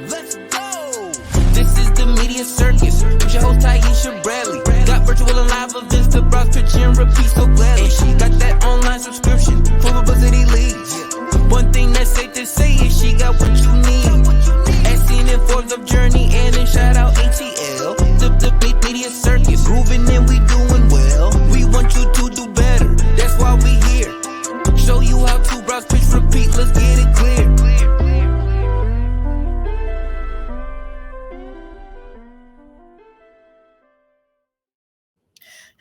Let's go! This is the Media Circus. Who's your host, Taiisha Bradley? Got virtual and live events to browse, pitch, and repeat so gladly. And she got that online subscription for publicity leads. One thing that's safe to say is she got what you need. As seen in Forbes of Journey and in shout out ATL. The Media Circus, grooving and we doing well. We want you to do better. That's why we here. Show you how to browse, pitch, repeat. Let's get it clear.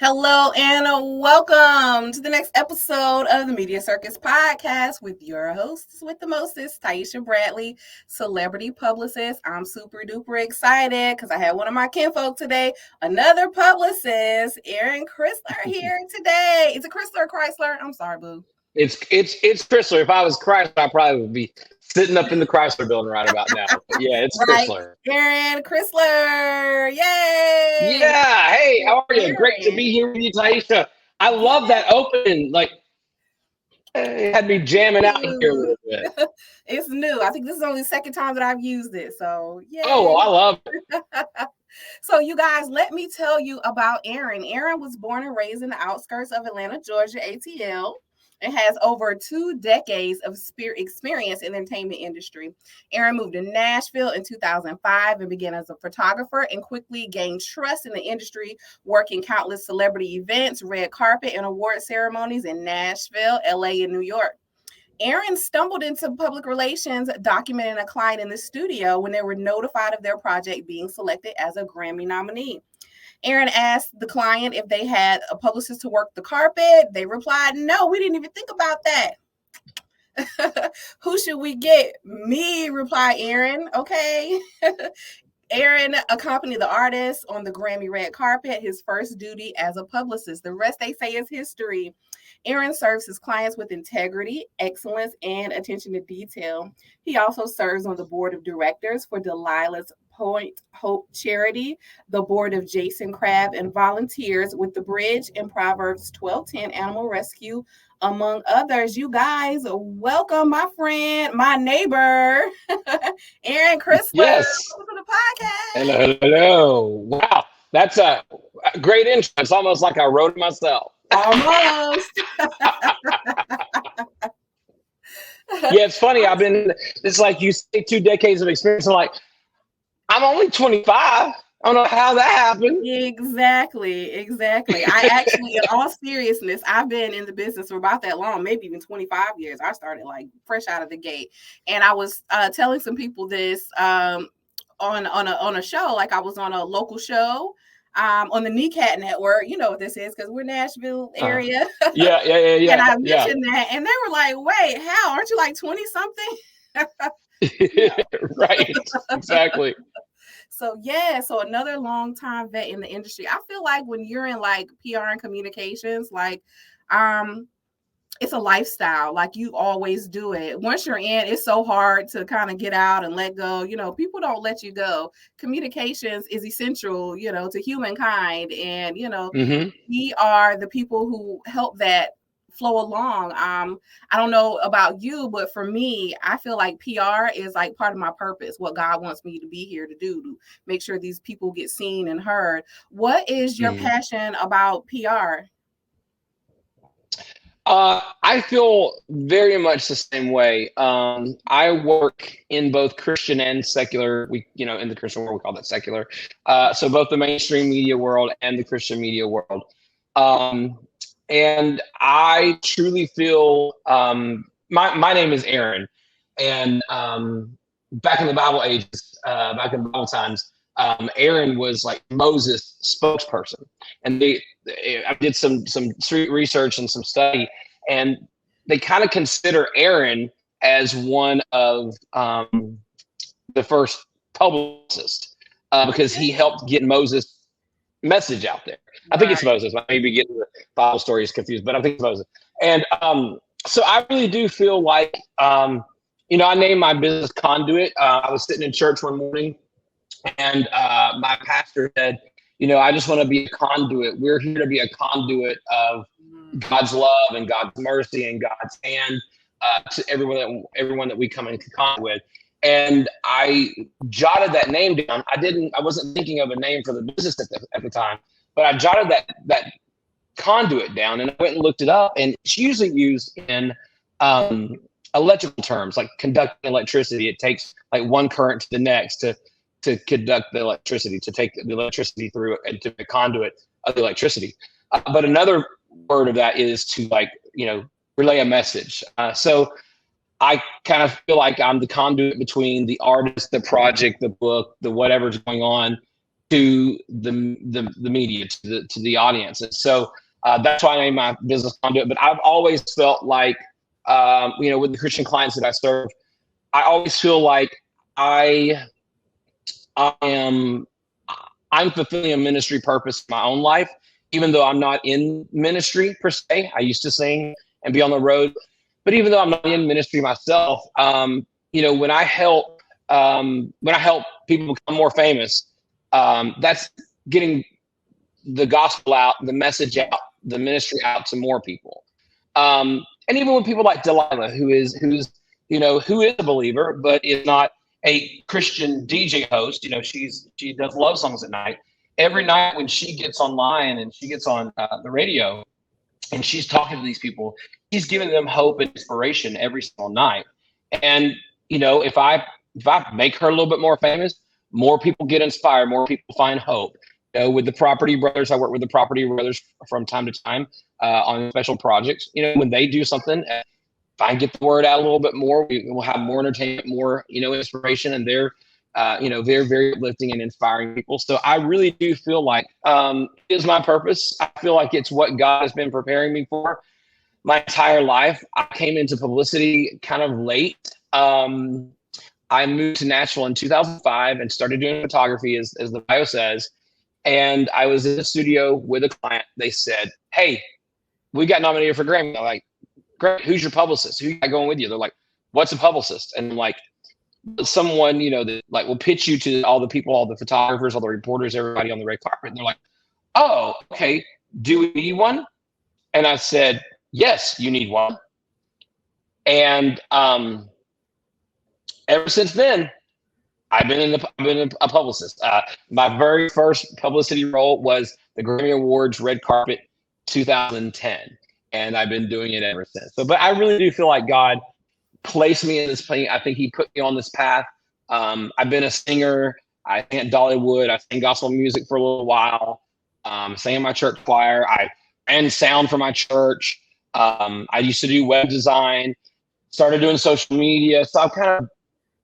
Hello and welcome to the next episode of the Media Circus Podcast with your hosts with the mostest, Taiisha Bradley, celebrity publicist. I'm super duper excited because I had one of my kinfolk today, another publicist, Aaron Crisler here today. Is it Crisler or Chrysler? I'm sorry, boo. It's Crisler. If I was Chrysler, I probably would be sitting up in the Chrysler building right about now. But yeah, it's right. Crisler. Aaron Crisler. Yay! Yeah. Hey, how are you? Aaron. Great to be here with you, Taiisha. I love that opening. Like, it had me jamming out here a little bit. It's new. I think this is only the second time that I've used it. So, yeah. Oh, I love it. So, you guys, let me tell you about Aaron. Aaron was born and raised in the outskirts of Atlanta, Georgia, ATL. And has over 2 decades of experience in the entertainment industry. Aaron moved to Nashville in 2005 and began as a photographer and quickly gained trust in the industry, working countless celebrity events, red carpet, and award ceremonies in Nashville, LA, and New York. Aaron stumbled into public relations, documenting a client in the studio when they were notified of their project being selected as a Grammy nominee. Aaron asked the client if they had a publicist to work the carpet. They replied, no, we didn't even think about that. Who should we get? Me, replied Aaron. Okay. Aaron accompanied the artist on the Grammy red carpet, his first duty as a publicist. The rest, they say, is history. Aaron serves his clients with integrity, excellence, and attention to detail. He also serves on the board of directors for Delilah's Point Hope Charity, the board of Jason Crabb, and volunteers with the Bridge and Proverbs 12:10 Animal Rescue, among others. You guys, welcome my friend, my neighbor, Aaron Crisler. Yes. Welcome to the Hello, podcast. hello. Wow, that's a great intro. It's almost like I wrote it myself. Almost. Yeah, it's funny. It's like you say 2 decades of experience. I'm like, I'm only 25. I don't know how that happened. Exactly. I actually, in all seriousness, I've been in the business for about that long, maybe even 25 years. I started like fresh out of the gate. And I was telling some people this on a show, like I was on a local show on the NECAT network. You know what this is because we're Nashville area. Yeah. And I mentioned that, and they were like, wait, how? Aren't you like 20 something? Right, exactly. So another long time vet in the industry. I feel like when you're in like PR and communications, like it's a lifestyle. Like you always do it. Once you're in, it's so hard to kind of get out and let go. You know, people don't let you go. Communications is essential, you know, to humankind. And, you know, we are the people who help that flow along. I don't know about you, but for me, I feel like PR is like part of my purpose, what God wants me to be here to do, to make sure these people get seen and heard. What is your passion about PR? I feel very much the same way. I work in both Christian and secular. In the Christian world, we call that secular. So both the mainstream media world and the Christian media world. And I truly feel, my name is Aaron, and back in the Bible ages, back in Bible times, Aaron was like Moses' spokesperson. And I did some street research and some study, and they kind of consider Aaron as one of the first publicists because he helped get Moses' message out there. I think it's Moses. I may be getting the Bible stories confused, but I think it's Moses. And so I really do feel like, I named my business Conduit. I was sitting in church one morning, and my pastor said, I just want to be a conduit. We're here to be a conduit of God's love and God's mercy and God's hand to everyone that we come into contact with. And I jotted that name down. I wasn't thinking of a name for the business at the time, but I jotted that conduit down, and I went and looked it up. And it's usually used in electrical terms, like conducting electricity. It takes like one current to the next to conduct the electricity, to take the electricity through and to the conduit of the electricity. But another word of that is to relay a message. So I kind of feel like I'm the conduit between the artist, the project, the book, the whatever's going on, to the media, to the audience. And so that's why I named my business Conduit. But I've always felt like, with the Christian clients that I serve, I always feel like I'm fulfilling a ministry purpose in my own life, even though I'm not in ministry per se. I used to sing and be on the road. But even though I'm not in ministry myself, when I help people become more famous, that's getting the gospel out, the message out, the ministry out to more people. And even with people like Delilah, who is a believer, but is not a Christian DJ host. She does love songs at night. Every night when she gets online and she gets on the radio, and she's talking to these people, she's giving them hope and inspiration every single night. And, if I make her a little bit more famous, more people get inspired, more people find hope. With the Property Brothers, I work with the Property Brothers from time to time on special projects. When they do something, if I get the word out a little bit more, we'll have more entertainment, more, inspiration, and they're very uplifting and inspiring people. So I really do feel like it is my purpose. I feel like it's what God has been preparing me for my entire life. I came into publicity kind of late. I moved to Nashville in 2005 and started doing photography, as the bio says. And I was in the studio with a client. They said, "Hey, we got nominated for Grammy." I'm like, "Great, who's your publicist? Who you got going with you?" They're like, "What's a publicist?" And I'm like, someone, that like will pitch you to all the people, all the photographers, all the reporters, everybody on the red carpet. And they're like, "Oh, okay. Do we need one?" And I said, "Yes, you need one." And ever since then, I've been a publicist. My very first publicity role was the Grammy Awards red carpet 2010. And I've been doing it ever since. So, but I really do feel like God placed me in this plane. I think he put me on this path. I've been a singer. I sang at Dollywood. I sang gospel music for a little while. Sang in my church choir. I ran sound for my church. I used to do web design, started doing social media. So I've kind of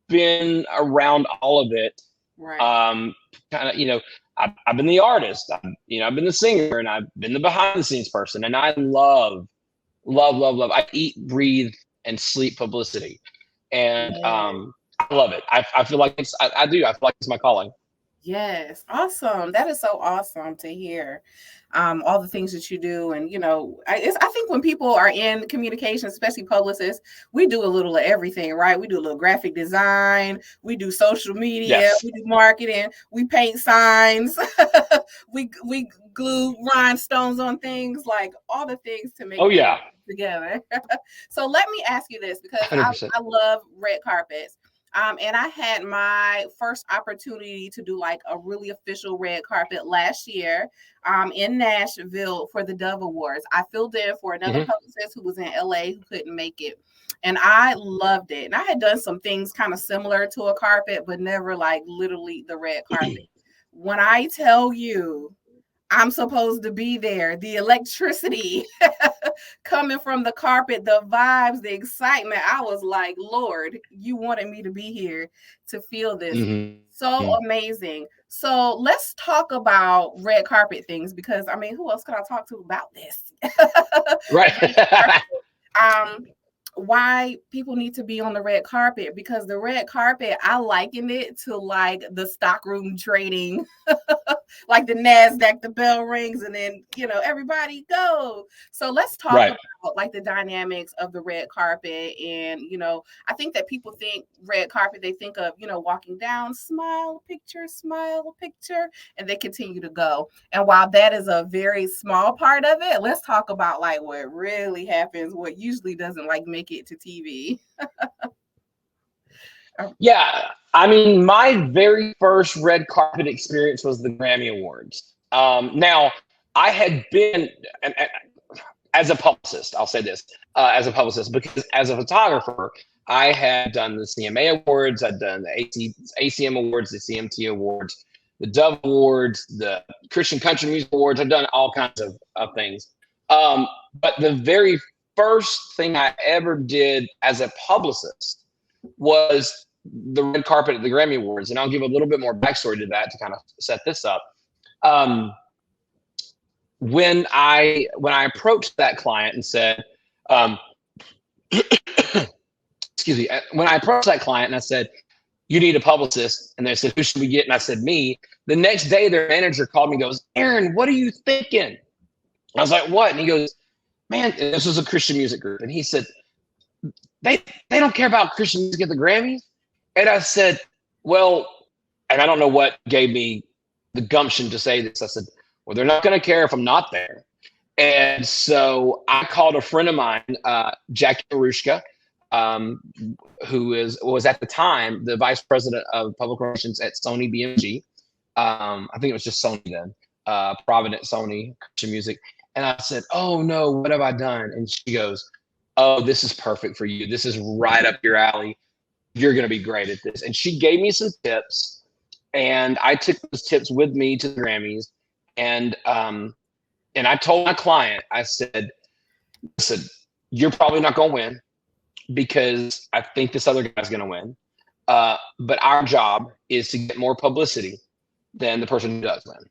been around all of it. Right. I've been the artist. I've been the singer, and I've been the behind the scenes person. And I love. I eat, breathe, and sleep publicity, and I love it. I feel like I feel like it's my calling. Yes, awesome. That is so awesome to hear. All the things that you do, and I think when people are in communication, especially publicists, we do a little of everything, right? We do a little graphic design, we do social media, Yes. We do marketing, we paint signs, we glue rhinestones on things, like all the things to make it together. So let me ask you this, because I love red carpets. And I had my first opportunity to do like a really official red carpet last year in Nashville for the Dove Awards. I filled in for another publicist who was in LA who couldn't make it. And I loved it. And I had done some things kind of similar to a carpet, but never like literally the red carpet. When I tell you, I'm supposed to be there, the electricity coming from the carpet, the vibes, the excitement, I was like, Lord, you wanted me to be here to feel this. So amazing. So let's talk about red carpet things, because who else could I talk to about this? Right. Why people need to be on the red carpet, because the red carpet, I likened it to like the stockroom trading, like the NASDAQ, the bell rings, and then, everybody go. So let's talk about like the dynamics of the red carpet. And, I think that people think red carpet, they think of, walking down, smile picture, and they continue to go. And while that is a very small part of it, let's talk about like what really happens, what usually doesn't like make it to TV. Yeah. I mean, my very first red carpet experience was the Grammy Awards. Now, I had been, as a publicist, I'll say this, as a publicist, because as a photographer, I had done the CMA Awards, I'd done the ACM Awards, the CMT Awards, the Dove Awards, the Christian Country Music Awards. I've done all kinds of things. But the very first thing I ever did as a publicist was the red carpet at the Grammy Awards. And I'll give a little bit more backstory to that to kind of set this up. When I approached that client and said, excuse me, when I approached that client and I said, you need a publicist, and they said, who should we get? And I said, me. The next day, their manager called me and goes, Aaron, what are you thinking? I was like, what? And he goes, man, this was a Christian music group. And he said, they don't care about Christian music at the Grammys. And I said, well, and I don't know what gave me the gumption to say this. I said, well, they're not going to care if I'm not there. And so I called a friend of mine, Jackie Marushka, who was at the time the vice president of public relations at Sony BMG. I think it was just Sony then, Provident Sony Christian Music. And I said, oh no, what have I done? And she goes, oh, this is perfect for you. This is right up your alley. You're going to be great at this. And she gave me some tips, and I took those tips with me to the Grammys. And I told my client, I said, listen, you're probably not going to win because I think this other guy's going to win. But our job is to get more publicity than the person who does win.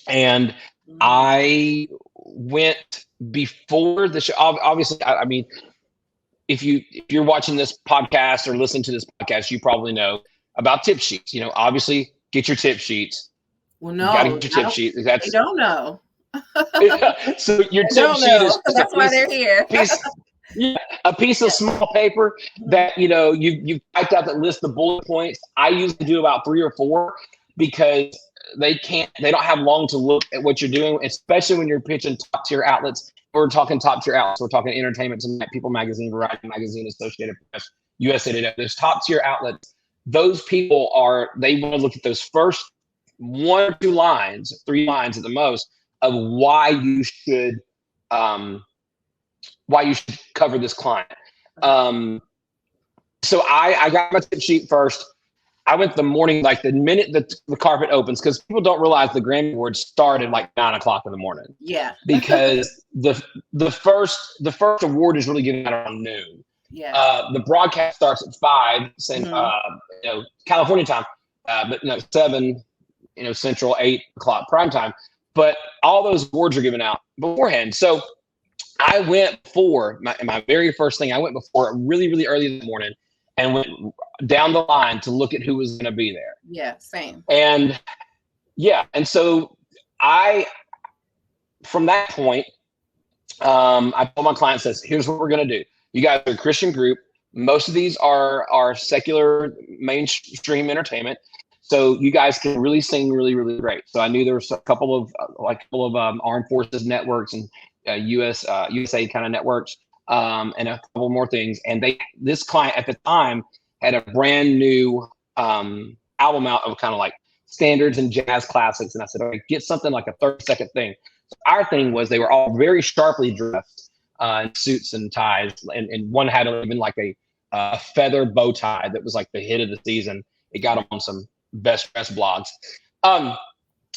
And I went before the show. Obviously, I mean, if you're watching this podcast or listen to this podcast, you probably know about tip sheets. You know, obviously, get your tip sheets. Well, no, you gotta get your tip sheet. I don't know. So your tip sheet is that's why they're here. A piece of small paper that you typed out that lists the bullet points. I usually do about 3 or 4 because they don't have long to look at what you're doing, especially when you're pitching top tier outlets. We're talking top tier outlets. We're talking Entertainment Tonight, People Magazine, Variety Magazine, Associated Press, USA Today. Those top tier outlets. Those people they want to look at those first 1 or 2 lines, 3 lines at the most, of why you should cover this client. So I got my tip sheet first. I went the morning, like the minute the carpet opens, because people don't realize the Grammy Awards started like 9:00 in the morning. Yeah. Because the first award is really given out around noon. Yeah. The broadcast starts at 5, California time, but 7, Central, 8:00 prime time. But all those awards are given out beforehand. So I went before my very first thing. I went before really, really early in the morning and went down the line to look at who was going to be there. Yeah, same. And so from that point, I told my client, says, here's what we're going to do. You guys are a Christian group. Most of these are secular mainstream entertainment. So you guys can really sing really, really great. So I knew there was a couple of armed forces networks and USA kind of networks, and a couple more things. And this client at the time had a brand new album out of kind of like standards and jazz classics. And I said, okay, get something like a 30-second thing. So our thing was they were all very sharply dressed in suits and ties. And one had even like a feather bow tie that was like the hit of the season. It got them on some best dressed blogs.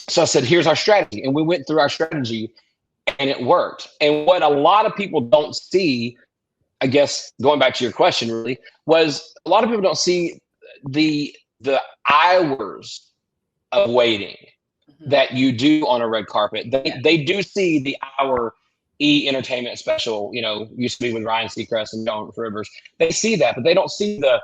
So I said, here's our strategy. And we went through our strategy and it worked. And what a lot of people don't see, I guess, going back to your question really, was a lot of people don't see the hours of waiting that you do on a red carpet. They do see the hour entertainment special, used to be with Ryan Seacrest and John Rivers. They see that, but they don't see the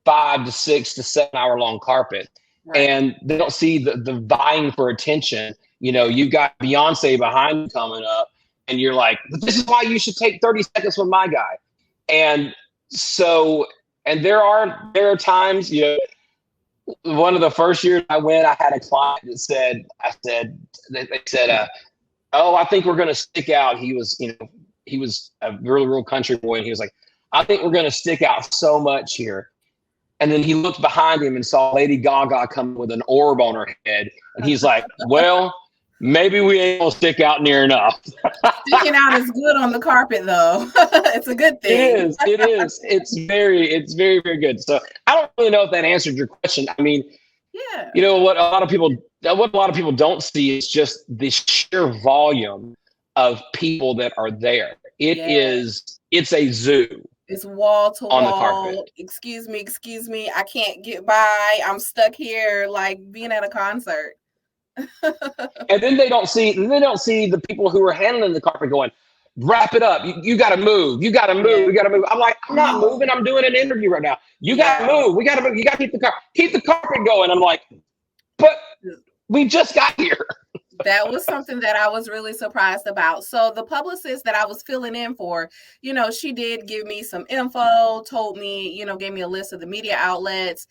5 to 6 to 7 hour long carpet. Right. And they don't see the vying for attention. You've got Beyonce behind you coming up and you're like, but this is why you should take 30 seconds with my guy. And so, and there are times, one of the first years I went, I had a client that said, they said, oh, I think we're going to stick out. He was a real country boy. And he was like, I think we're going to stick out so much here. And then he looked behind him and saw Lady Gaga come with an orb on her head. And he's like, well, maybe we ain't gonna stick out near enough. Sticking out is good on the carpet, though. It's a good thing. It is. It's very, very good. So I don't really know if that answered your question. I mean, Yeah. you know what a lot of people don't see is just the sheer volume of people that are there. It's a zoo. It's wall to on wall. the carpet. Excuse me. I can't get by. I'm stuck here like being at a concert. And then they don't see the people who are handling the carpet going, wrap it up. You got to move. You got to move. You got to move. I'm like, I'm not moving. I'm doing an interview right now. You got to move. We got to move. You got to keep the carpet going. I'm like, but we just got here. That was something that I was really surprised about. So the publicist that I was filling in for, you know, she did give me some info, told me, you know, gave me a list of the media outlets.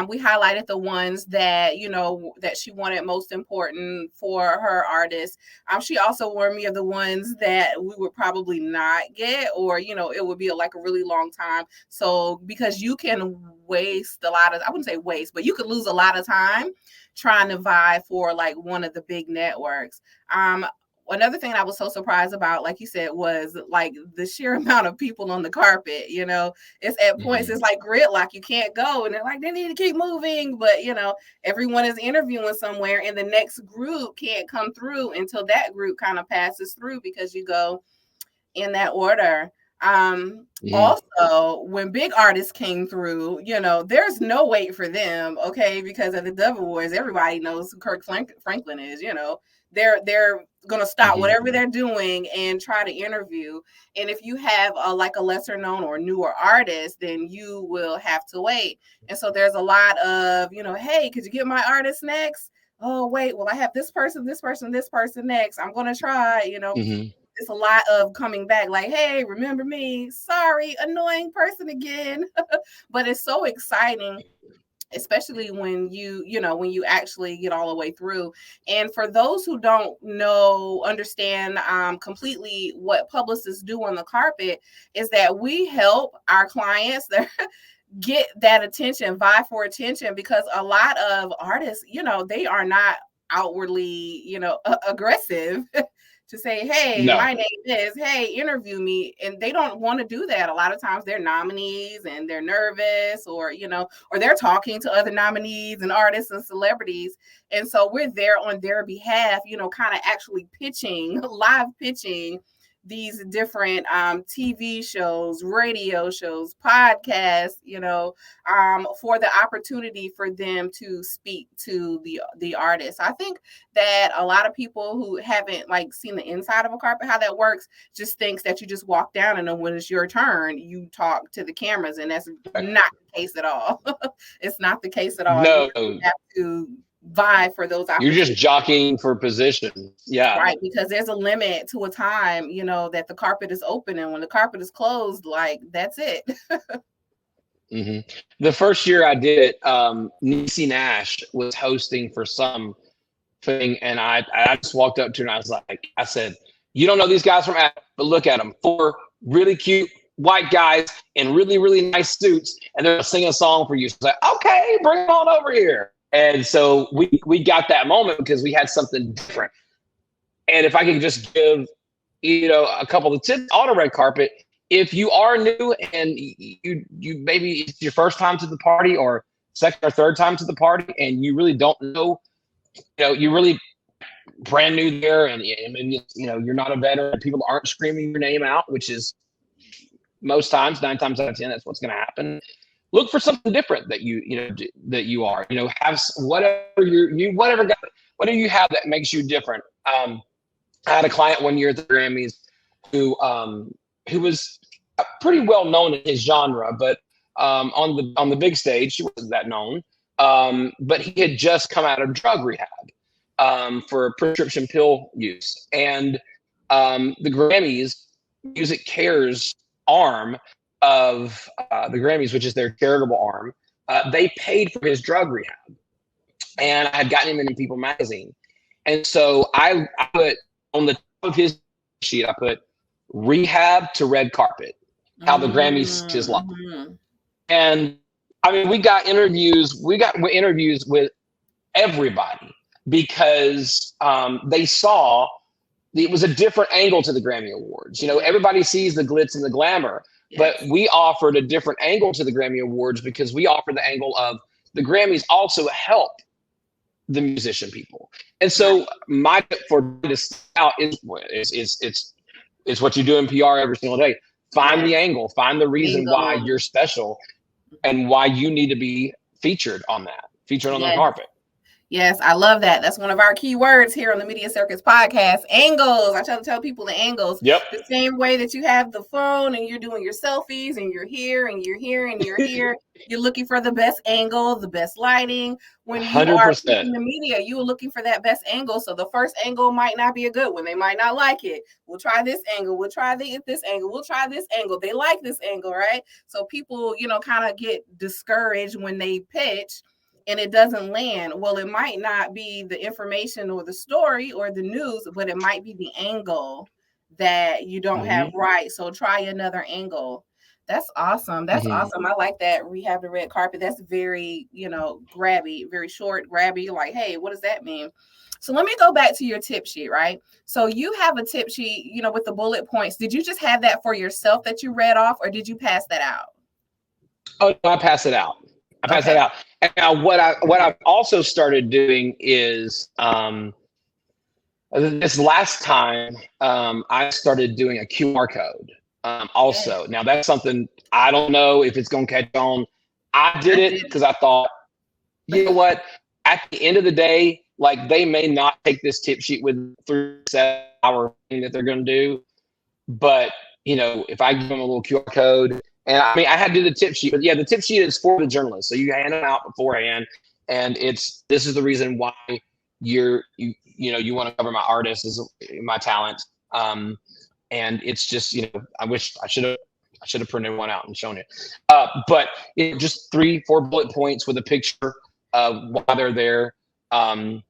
We highlighted the ones that, you know, that she wanted most important for her artist. She also warned me of the ones that we would probably not get, or, you know, it would be like a really long time. So because you can waste a lot of, I wouldn't say waste, but you could lose a lot of time trying to vie for like one of the big networks. Another thing I was so surprised about, like you said, was like the sheer amount of people on the carpet. You know, it's at points, it's like gridlock. You can't go. And they're like, they need to keep moving. But, you know, everyone is interviewing somewhere and the next group can't come through until that group kind of passes through because you go in that order. Also, when big artists came through, you know, there's no wait for them, okay, because of the Double Wars. Everybody knows who Kirk Franklin is. You know, they're gonna stop whatever they're doing and try to interview. And if you have a lesser known or newer artist, then you will have to wait. And so there's a lot of, you know, hey, could you get my artist next? Oh wait, well I have this person next. I'm gonna try, you know. It's a lot of coming back like, hey, remember me? Sorry, annoying person again. But it's so exciting, especially when when you actually get all the way through. And for those who don't understand completely what publicists do on the carpet, is that we help our clients that get that attention, vie for attention, because a lot of artists, you know, they are not outwardly, you know, aggressive to say, hey, my name is, hey, interview me. And they don't want to do that. A lot of times they're nominees and they're nervous, or, you know, or they're talking to other nominees and artists and celebrities. And so we're there on their behalf, you know, kind of actually live pitching these different TV shows, radio shows, podcasts, you know, for the opportunity for them to speak to the artist. I think that a lot of people who haven't seen the inside of a carpet, how that works, just thinks that you just walk down and then when it's your turn, you talk to the cameras, and that's not the case at all. It's not the case at all. No. You have to vie for those opportunities. You're just jockeying for position. Yeah. Right, because there's a limit to a time, you know, that the carpet is open, and when the carpet is closed, that's it. The first year I did it, Niecy Nash was hosting for some thing, and I just walked up to her and I said, you don't know these guys from Adam, but look at them, 4 really cute white guys in really, really nice suits, and they're singing a song for you. She's like, okay, bring them on over here. And so we got that moment because we had something different. And if I could just give, you know, a couple of tips on a red carpet, if you are new and you maybe it's your first time to the party or second or third time to the party, and you really don't know, you know, you're really brand new there, and maybe, you know, you're not a veteran, people aren't screaming your name out, which is most times, 9 times out of 10, that's what's going to happen. Look for something different that you are, you know, have whatever whatever you have that makes you different. I had a client one year at the Grammys who was pretty well known in his genre, but on the big stage, he wasn't that known. But he had just come out of drug rehab for prescription pill use, and the Grammys Music Cares arm of the Grammys, which is their charitable arm, they paid for his drug rehab, and I had gotten him in People magazine, and so I put on the top of his sheet, I put rehab to red carpet, how the Grammys his life, and I mean, we got interviews with everybody because they saw it was a different angle to the Grammy Awards. You know, everybody sees the glitz and the glamour, but we offered a different angle to the Grammy Awards because we offered the angle of the Grammys also help the musician people. And so my tip for this out is it's what you do in PR every single day. Find the angle, find the reason why you're special and why you need to be featured on the carpet. Yes, I love that. That's one of our key words here on the Media Circus Podcast. Angles. I try to tell people the angles. Yep. The same way that you have the phone and you're doing your selfies and you're here and you're here and you're here. You're looking for the best angle, the best lighting. When you 100%. are in the media, you are looking for that best angle. So the first angle might not be a good one. They might not like it. We'll try this angle. We'll try this angle. We'll try this angle. They like this angle, right? So people, kind of get discouraged when they pitch and it doesn't land. Well, it might not be the information or the story or the news, but it might be the angle that you don't have right. So try another angle. That's awesome. That's awesome. I like that. Rehab the red carpet. That's very, grabby, very short, grabby. Like, hey, what does that mean? So let me go back to your tip sheet, right? So you have a tip sheet, with the bullet points. Did you just have that for yourself that you read off, or did you pass that out? Oh, I pass it out. And now what I've also started doing is this last time I started doing a QR code. Also, now that's something I don't know if it's going to catch on. I did it because I thought, you know what? At the end of the day, like they may not take this tip sheet with 3-7 hour thing that they're going to do, but if I give them a little QR code. And I mean, I had to do the tip sheet, but the tip sheet is for the journalist. So you hand them out beforehand, and this is the reason why you want to cover my artist, is my talent. And it's just, I wish I should have printed one out and shown it. But just 3-4 bullet points with a picture of why they're there, and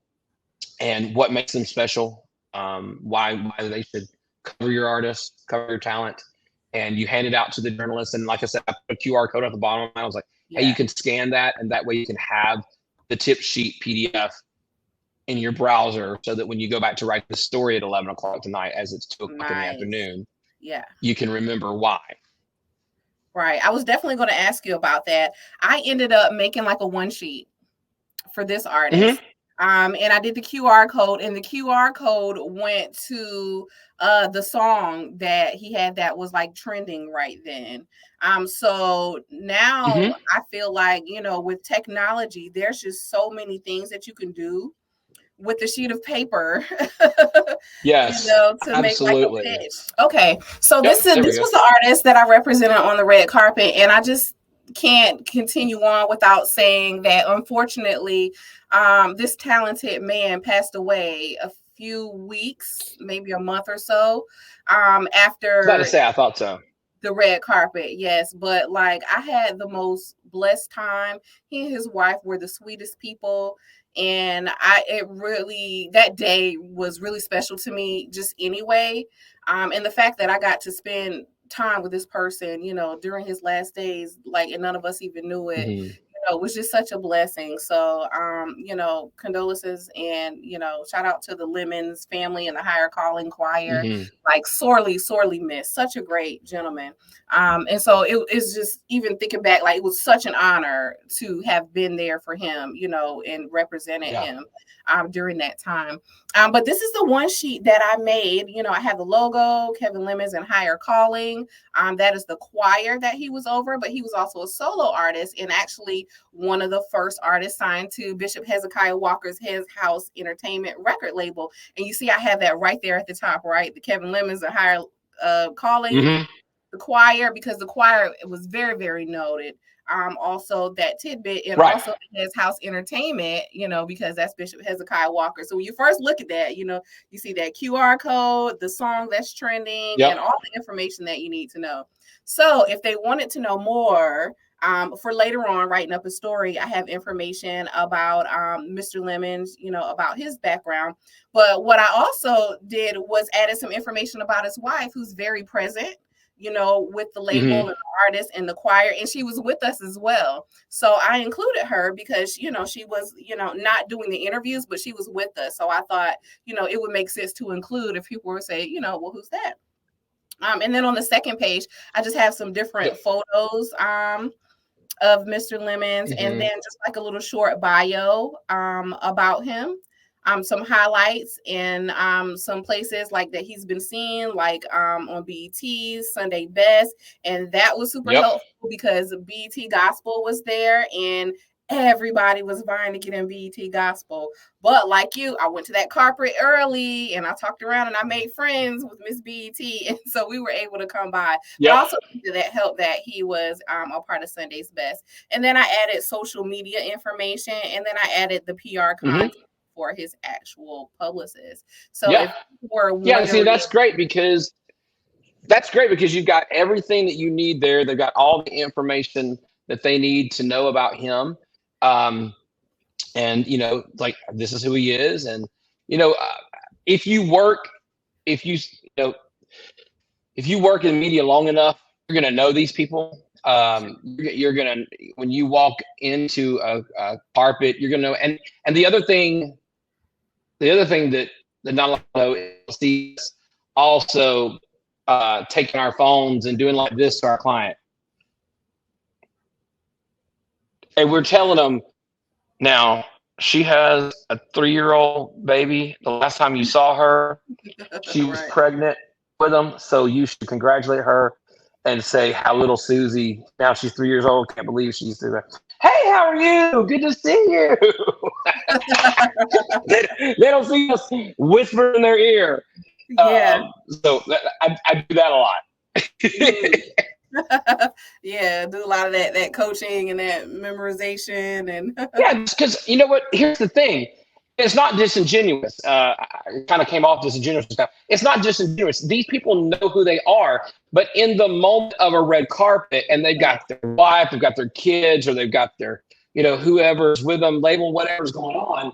what makes them special, why they should cover your artist, cover your talent. And you hand it out to the journalist. And like I said, I put a QR code at the bottom. I was like, hey, you can scan that. And that way you can have the tip sheet PDF in your browser so that when you go back to write the story at 11 o'clock tonight, as it's 2 o'clock in the afternoon, you can remember why. Right. I was definitely going to ask you about that. I ended up making like a one sheet for this artist. And I did the QR code, and the QR code went to the song that he had that was like trending right then. So now I feel like, with technology, there's just so many things that you can do with the sheet of paper. Yes, to absolutely. make a pitch. Okay. So this was the artist that I represented on the red carpet, and I just can't continue on without saying that unfortunately this talented man passed away a few weeks, maybe a month or so after. I thought so. The red carpet, yes, but like I had the most blessed time. He and his wife were the sweetest people, and that day was really special to me just anyway. And the fact that I got to spend time with this person, during his last days, and none of us even knew it. It was just such a blessing. So, condolences, and, shout out to the Lemons family and the Higher Calling Choir, sorely, sorely missed. Such a great gentleman. And so it's just, even thinking back, it was such an honor to have been there for him, and represented him during that time. But this is the one sheet that I made. I have the logo, Kevin Lemons and Higher Calling. That is the choir that he was over, but he was also a solo artist, and actually one of the first artists signed to Bishop Hezekiah Walker's His House Entertainment record label. And you see, I have that right there at the top, right? The Kevin Lemons and Higher Calling, the choir, because the choir was very, very noted. Also that tidbit, and also His House Entertainment, because that's Bishop Hezekiah Walker. So when you first look at that, you see that QR code, the song that's trending, and all the information that you need to know. So if they wanted to know more, for later on writing up a story, I have information about Mr. Lemons, about his background. But what I also did was added some information about his wife, who's very present, with the label and the artist and the choir, and she was with us as well. So I included her because, she was, not doing the interviews, but she was with us. So I thought, it would make sense to include if people were say, well, who's that? And then on the second page, I just have some different photos of Mr. Lemons, and then just like a little short bio about him. Some highlights in some places like that he's been seen, like on BET's Sunday Best, and that was super helpful because BET Gospel was there, and everybody was vying to get in BET Gospel. But like you, I went to that carpet early, and I talked around, and I made friends with Miss BET, and so we were able to come by. But also that helped that he was a part of Sunday's Best. And then I added social media information, and then I added the PR content for his actual publicist. So if you were wondering, that's great because you've got everything that you need there. They've got all the information that they need to know about him. And like, this is who he is. And if you work in media long enough, you're going to know these people. You're going to, when you walk into a carpet, you're going to know. And the other thing that not a lot of know is also taking our phones and doing like this to our client. And we're telling them, now, she has a 3-year-old baby. The last time you saw her, she was pregnant with him. So you should congratulate her and say how little Susie, now she's 3 years old, can't believe she's doing that. Hey, how are you? Good to see you. they don't see us whisper in their ear. Yeah. So I do that a lot. Do a lot of that coaching and that memorization and because you know what, here's the thing, it's not disingenuous. It kind of came off disingenuous stuff. It's not disingenuous. These people know who they are, but in the moment of a red carpet and they've got their wife, they've got their kids, or they've got their whoever's with them, label, whatever's going on,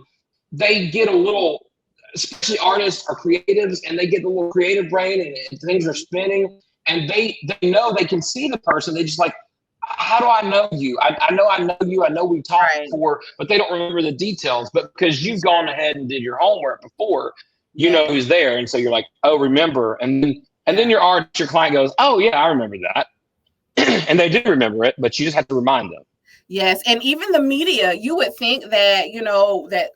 they get a little, especially artists or creatives, and they get the little creative brain and things are spinning. And they know they can see the person. They just like, how do I know you? I know you. I know we talked before, but they don't remember the details. But because you've gone ahead and did your homework before, you know who's there. And so you're like, oh, remember. And then your client goes, oh, yeah, I remember that. And they did remember it, but you just have to remind them. Yes. And even the media, you would think that, that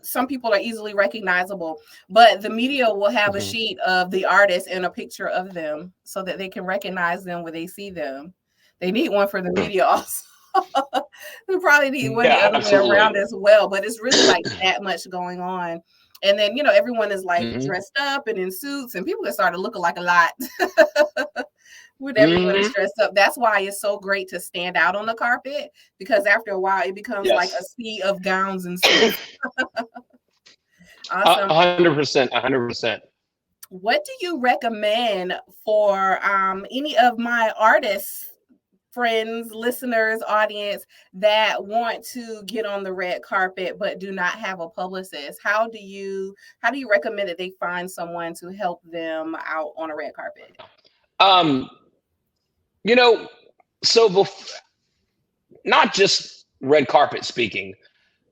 some people are easily recognizable, but the media will have a sheet of the artist and a picture of them so that they can recognize them when they see them. They need one for the media also. They probably need one the other way around as well, but it's really like that much going on. And then, everyone is like dressed up and in suits, and people are starting to look like a lot when everyone is dressed up. That's why it's so great to stand out on the carpet, because after a while it becomes like a sea of gowns and suits. Awesome. 100%. What do you recommend for any of my artists, friends, listeners, audience that want to get on the red carpet but do not have a publicist? How do you recommend that they find someone to help them out on a red carpet? Not just red carpet speaking,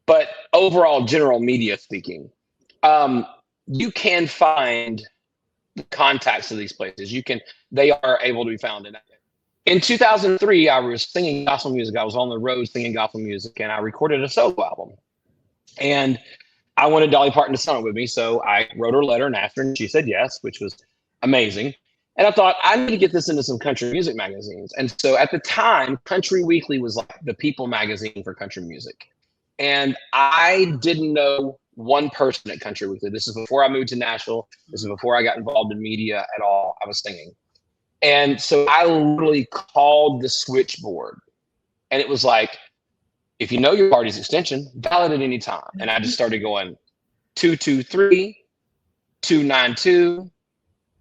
but overall general media speaking, you can find the contacts of these places. They are able to be found. In 2003, I was singing gospel music. I was on the road singing gospel music, and I recorded a solo album. And I wanted Dolly Parton to sing it with me, so I wrote her a letter and asked her, and she said yes, which was amazing. And I thought, I need to get this into some country music magazines. And so at the time, Country Weekly was like the people magazine for country music. And I didn't know one person at Country Weekly. This is before I moved to Nashville. This is before I got involved in media at all. I was singing. And so I literally called the switchboard, and it was like, if you know your party's extension, dial it at any time. And I just started going 223, 292,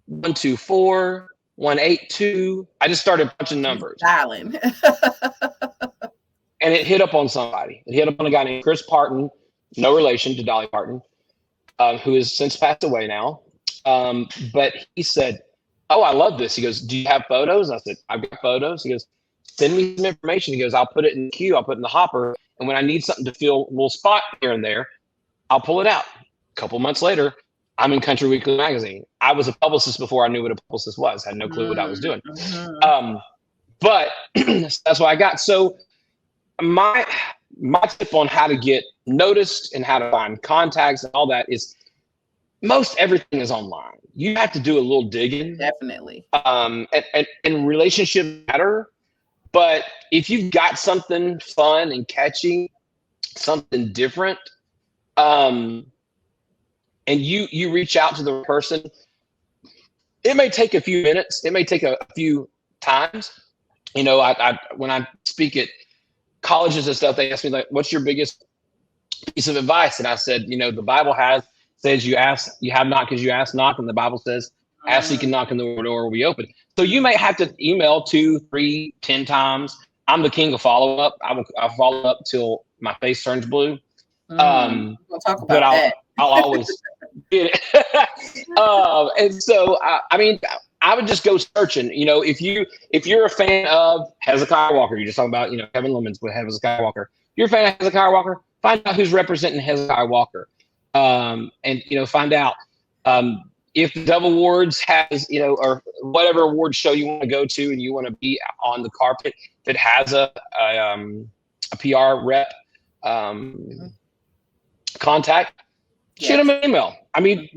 124, 182. I just started punching numbers. Dialing. And it hit up on somebody. It hit up on a guy named Chris Parton, no relation to Dolly Parton, who has since passed away now. But he said, oh, I love this. He goes, do you have photos? I said, I've got photos. He goes, send me some information. He goes, I'll put it in the queue. I'll put it in the hopper. And when I need something to fill a little spot here and there, I'll pull it out. A couple months later, I'm in Country Weekly magazine. I was a publicist before I knew what a publicist was. I had no clue what I was doing. But that's what I got. So my tip on how to get noticed and how to find contacts and all that is most everything is online. You have to do a little digging. Definitely. And relationships matter. But if you've got something fun and catchy, something different, and you reach out to the person, it may take a few minutes. It may take a few times. You know, I when I speak at colleges and stuff, they ask me like, what's your biggest piece of advice? And I said, you know, the Bible says you have not because you ask not. And the Bible says, ask, seek, and knock, and the door will be open. So you may have to email 2, 3, 10 times. I'm the king of follow-up. I'll follow up till my face turns blue. We'll talk about that. I'll always get it. And so, I mean, I would just go searching. You know, if you're a fan of Hezekiah Walker, you're just talking about, you know, Kevin Lemons with Hezekiah Walker. You're a fan of Hezekiah Walker, find out who's representing Hezekiah Walker. And, you know, find out if the Dove Awards has, you know, or whatever award show you want to go to and you want to be on the carpet that has a PR rep contact, shoot them an email. I mean,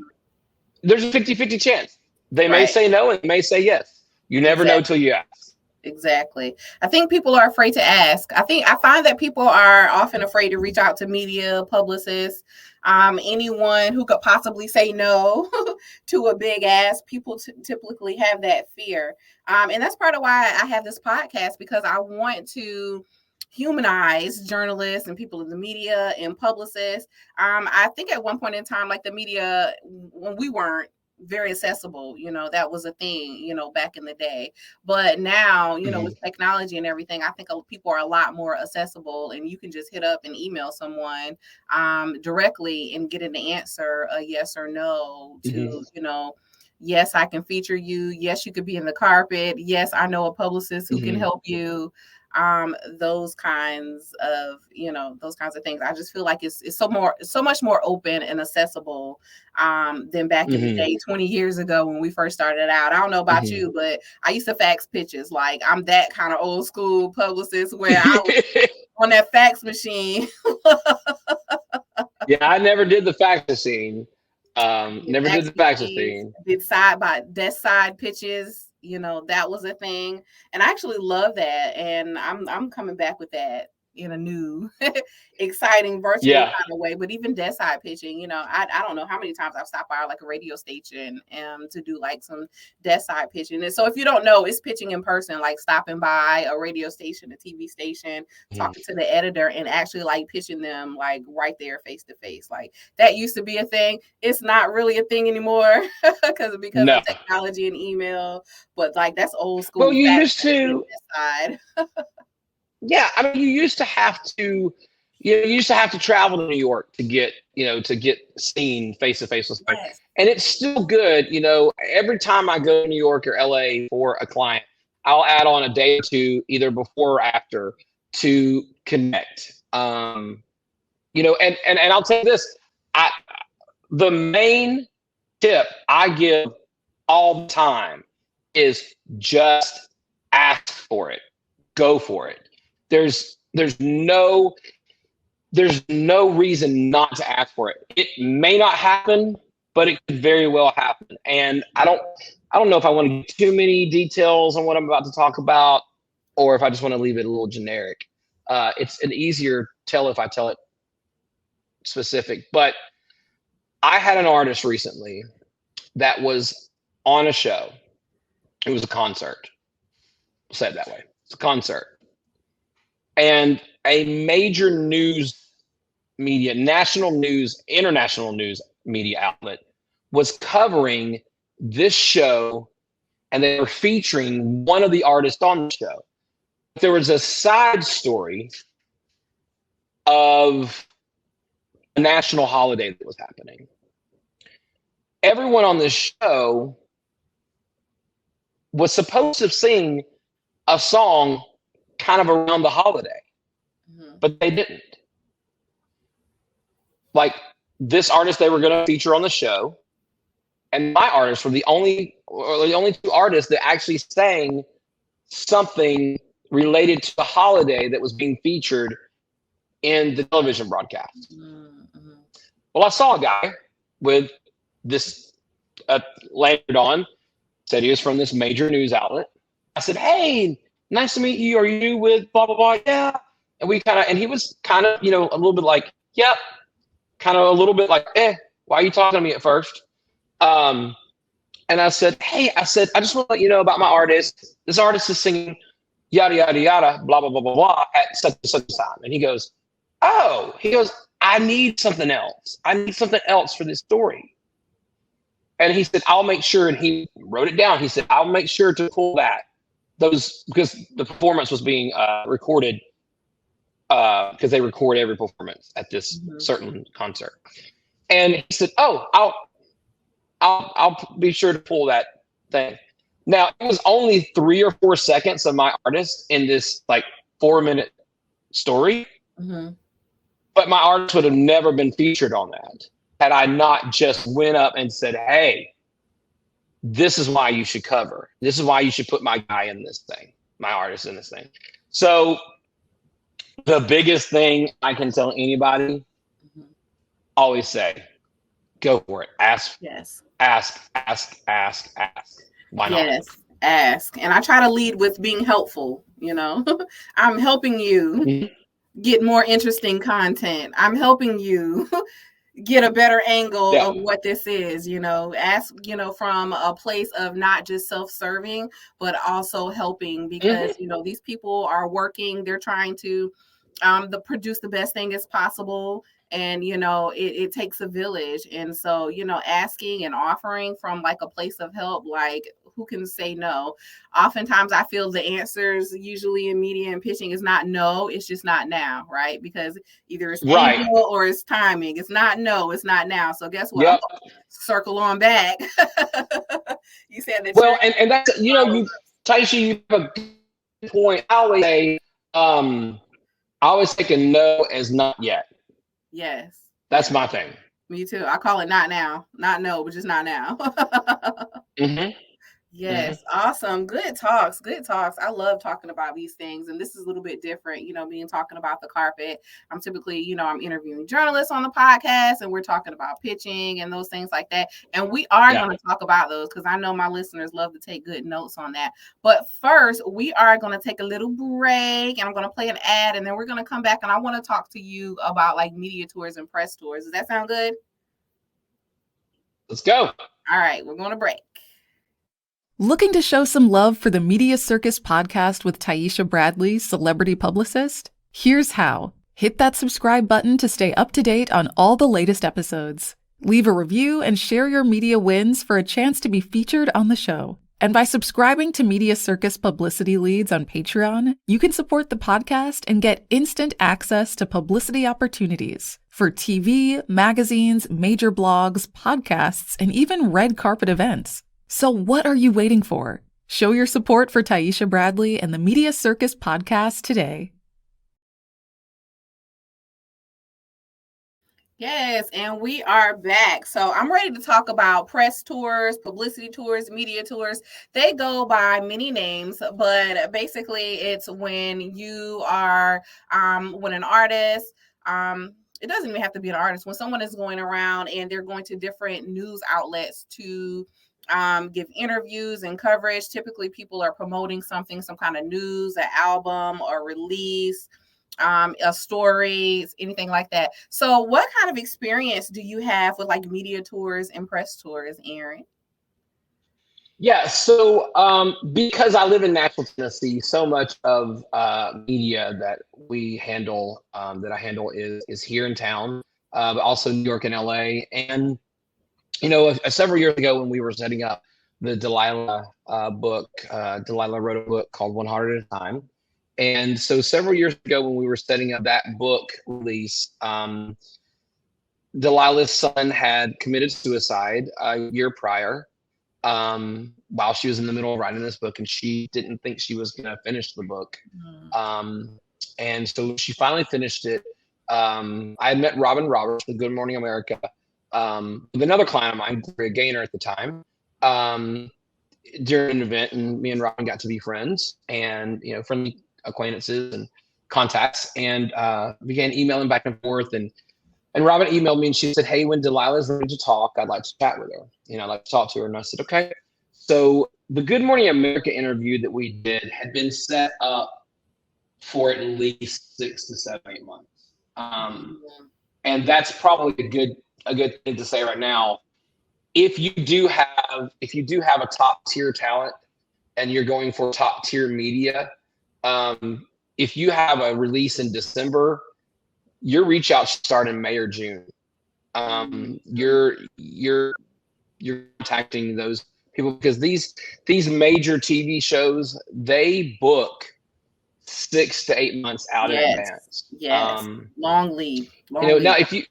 there's a 50-50 chance. They may say no and they may say yes. You never know till you ask. Exactly. I think people are afraid to ask. I find that people are often afraid to reach out to media, publicists, anyone who could possibly say no to a big ask. People typically have that fear. And that's part of why I have this podcast, because I want to humanize journalists and people in the media and publicists. I think at one point in time, like the media, when we weren't very accessible, you know, that was a thing, you know, back in the day. But now, you know, with technology and everything, I think people are a lot more accessible, and you can just hit up and email someone directly and get an answer, a yes or no to, you know, yes, I can feature you. Yes, you could be in the carpet. Yes, I know a publicist who can help you. Those kinds of things. I just feel like it's so much more open and accessible than back in the day, 20 years ago when we first started out. I don't know about you, but I used to fax pitches. Like, I'm that kind of old school publicist where I was on that fax machine. Yeah, I never did the fax machine. Did desk side pitches. You know, that was a thing. And I actually love that. And I'm coming back with that in a new, exciting virtual kind of way. But even desk side pitching, you know, I don't know how many times I've stopped by like a radio station to do like some desk side pitching. And so if you don't know, it's pitching in person, like stopping by a radio station, a TV station, talking to the editor and actually like pitching them like right there face to face. Like that used to be a thing. It's not really a thing anymore because of technology and email. But like that's old school. Well, you used to. Yeah, I mean, you used to have to travel to New York to get seen face to face with somebody. Yes. And it's still good, you know, every time I go to New York or LA for a client, I'll add on a day or two, either before or after, to connect. You know, and I'll tell you this, the main tip I give all the time is just ask for it. Go for it. There's no reason not to ask for it. It may not happen, but it could very well happen. And I don't know if I want to give too many details on what I'm about to talk about, or if I just want to leave it a little generic. It's an easier tell if I tell it specific. But I had an artist recently that was on a show. It was a concert. Say it that way. It's a concert. And a major news media, national news, international news media outlet was covering this show, and they were featuring one of the artists on the show. There was a side story of a national holiday that was happening. Everyone on this show was supposed to sing a song kind of around the holiday, but they didn't. Like this artist they were going to feature on the show, and my artists were the only two artists that actually sang something related to the holiday that was being featured in the television broadcast. Well, I saw a guy with this lanyard on, said he was from this major news outlet. I said, "Hey, nice to meet you. Are you with blah, blah, blah?" "Yeah." And he was kind of, a little bit like, "Yep." Kind of a little bit like, "Why are you talking to me at first?" And I said, "Hey," I just want to let you know about my artist. This artist is singing yada, yada, yada, blah, blah, blah, blah, blah at such and such time. And he goes, "Oh," he goes, "I need something else. I need something else for this story." And he said, "I'll make sure," and he wrote it down. He said, "I'll make sure to pull those, because the performance was being recorded, because they record every performance at this certain concert." And he said, "Oh, I'll be sure to pull that thing." Now, it was only 3 or 4 seconds of my artist in this like 4-minute story, but my artist would have never been featured on that had I not just went up and said, "Hey, this is why you should cover. This is why you should put my guy in this thing, my artist in this thing." So the biggest thing I can tell anybody, always say, go for it. Ask. Yes. Ask. Why not? Yes, ask. And I try to lead with being helpful, I'm helping you get more interesting content. I'm helping you get a better angle of what this is, ask, from a place of not just self-serving, but also helping, because, these people are working, they're trying to produce the best thing as possible. And, it takes a village. And so, asking and offering from like a place of help, like who can say no? Oftentimes I feel the answers usually in media and pitching is not no, it's just not now, right? Because either it's angle or it's timing. It's not no, it's not now. So guess what? Yep. Circle on back. You said that. Well, and that's, Taiisha, you have a good point. I always take a no as not yet. Yes. That's my thing. Me too. I call it not now. Not no, but just not now. Yes. Awesome. Good talks. I love talking about these things. And this is a little bit different, being talking about the carpet. I'm typically, I'm interviewing journalists on the podcast, and we're talking about pitching and those things like that. And we are going to talk about those because I know my listeners love to take good notes on that. But first, we are going to take a little break, and I'm going to play an ad, and then we're going to come back, and I want to talk to you about like media tours and press tours. Does that sound good? Let's go. All right. We're going to break. Looking to show some love for the Media Circus Podcast with Taiisha Bradley, celebrity publicist? Here's how. Hit that subscribe button to stay up to date on all the latest episodes. Leave a review and share your media wins for a chance to be featured on the show. And by subscribing to Media Circus Publicity Leads on Patreon, you can support the podcast and get instant access to publicity opportunities for TV, magazines, major blogs, podcasts, and even red carpet events. So what are you waiting for? Show your support for Taiisha Bradley and the Media Circus Podcast today. Yes, and we are back. So I'm ready to talk about press tours, publicity tours, media tours. They go by many names, but basically it's when you are, when an artist, it doesn't even have to be an artist, when someone is going around and they're going to different news outlets to give interviews and coverage. Typically people are promoting something, some kind of news, an album or release, a story, anything like that. So what kind of experience do you have with like media tours and press tours, Aaron? Yeah, so because I live in Nashville, Tennessee, so much of media that we handle, that I handle is here in town, but also New York and LA. And several years ago when we were setting up the Delilah book, Delilah wrote a book called 100 at a Time. And so several years ago when we were setting up that book release, Delilah's son had committed suicide a year prior. while she was in the middle of writing this book, and she didn't think she was going to finish the book. And so she finally finished it. I had met Robin Roberts with Good Morning America, with another client of mine, Gloria Gaynor at the time, during an event, and me and Robin got to be friends and, friendly acquaintances and contacts, and began emailing back and forth. And Robin emailed me and she said, "Hey, when Delilah's ready to talk, I'd like to chat with her. I'd like to talk to her." And I said, "Okay." So the Good Morning America interview that we did had been set up for at least 6 to 7, 8 months. And that's probably a good thing to say right now. If you do have a top tier talent and you're going for top tier media, if you have a release in December, your reach out should start in May or June. You're contacting those people because these major TV shows, they book 6 to 8 months out in advance. Yes. Long lead. Now if you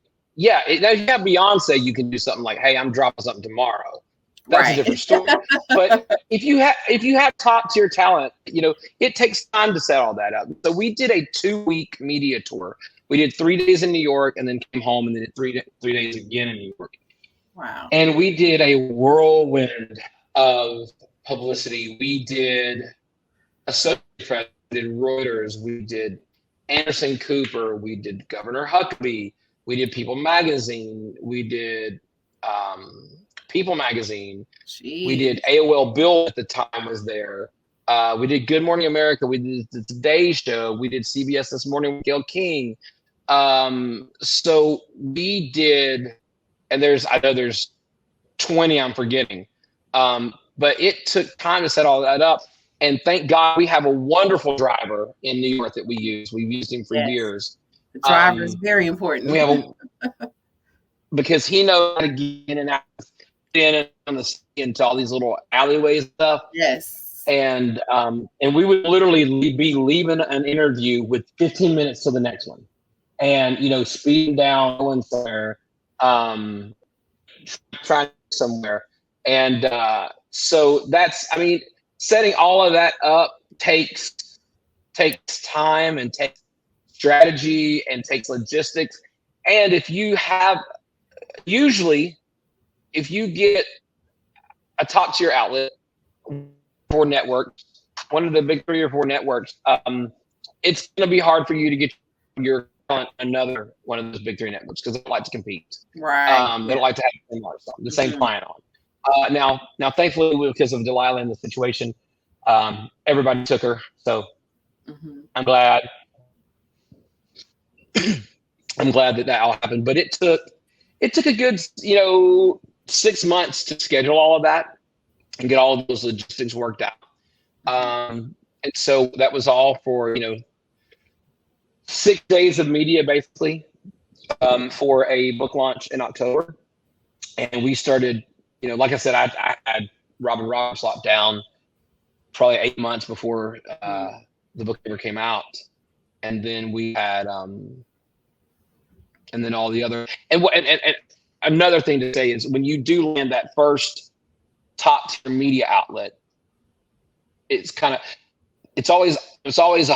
have Beyonce, you can do something like, "Hey, I'm dropping something tomorrow." That's a different story. But if you have top tier talent, it takes time to set all that up. So we did a 2-week media tour. We did 3 days in New York and then came home and then did 3 days again in New York. Wow. And we did a whirlwind of publicity. We did Associated Press, we did Reuters, we did Anderson Cooper, we did Governor Huckabee, we did People Magazine, we did People Magazine. Jeez. We did AOL Bill at the time was there. We did Good Morning America. We did the Today Show. We did CBS This Morning with Gayle King. So we did, and I know there's 20 I'm forgetting. But it took time to set all that up. And thank God we have a wonderful driver in New York that we use. We've used him for years. The driver is very important. We have because he knows how to get in and out, into all these little alleyways and stuff. Yes. And we would literally be leaving an interview with 15 minutes to the next one, and speeding down, going somewhere, trying somewhere, and so that's. Setting all of that up takes time and takes strategy and takes logistics. And if you get a top tier outlet for networks, one of the big 3 or 4 networks, it's going to be hard for you to get your on another one of those big 3 networks because they don't like to compete. Right. They don't like to have the same client on. Now, thankfully, because of Delilah and the situation, everybody took her. So I'm glad. I'm glad that all happened. But it took a good 6 months to schedule all of that and get all of those logistics worked out. And so that was all for 6 days of media basically for a book launch in October, and we started. Like I said, I had Robin Roberts locked down probably 8 months before the book ever came out, and then we had, and then all the other. And another thing to say is when you do land that first top tier media outlet, it's always a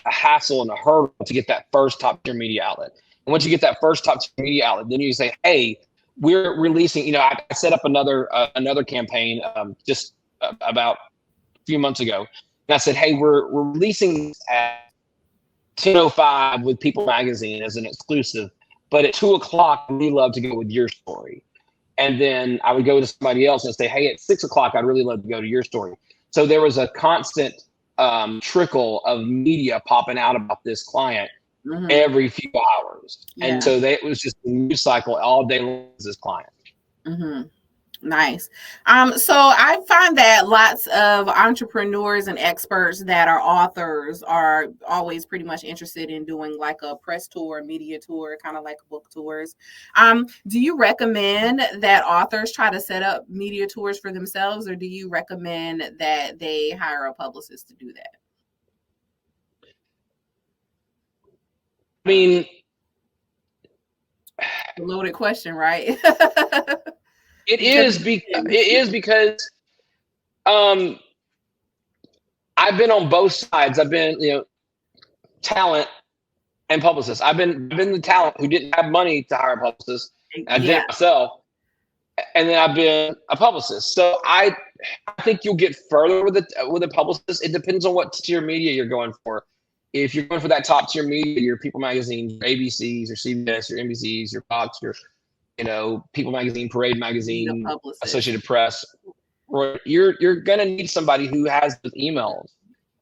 hassle and a hurdle to get that first top tier media outlet. And once you get that first top tier media outlet, then you say, "Hey, we're releasing." I set up another campaign just about a few months ago, and I said, "Hey, we're releasing at 10:05 with People Magazine as an exclusive, but at 2:00 we'd love to go with your story." And then I would go to somebody else and say, "Hey, at 6:00 I'd really love to go to your story." So there was a constant trickle of media popping out about this client every few hours. Yeah. And so it was just a news cycle all day long with this client. Nice. So I find that lots of entrepreneurs and experts that are authors are always pretty much interested in doing like a press tour, media tour, kind of like book tours. Do you recommend that authors try to set up media tours for themselves, or do you recommend that they hire a publicist to do that? I mean, a loaded question, right? It is because I've been on both sides. I've been, talent and publicist. I've been the talent who didn't have money to hire a publicist. I did it myself. And then I've been a publicist. So I think you'll get further with a publicist. It depends on what tier media you're going for. If you're going for that top tier media, your People Magazine, your ABCs, your CBS, your NBCs, your Fox, your People Magazine, Parade Magazine, Associated Press, you're gonna need somebody who has those emails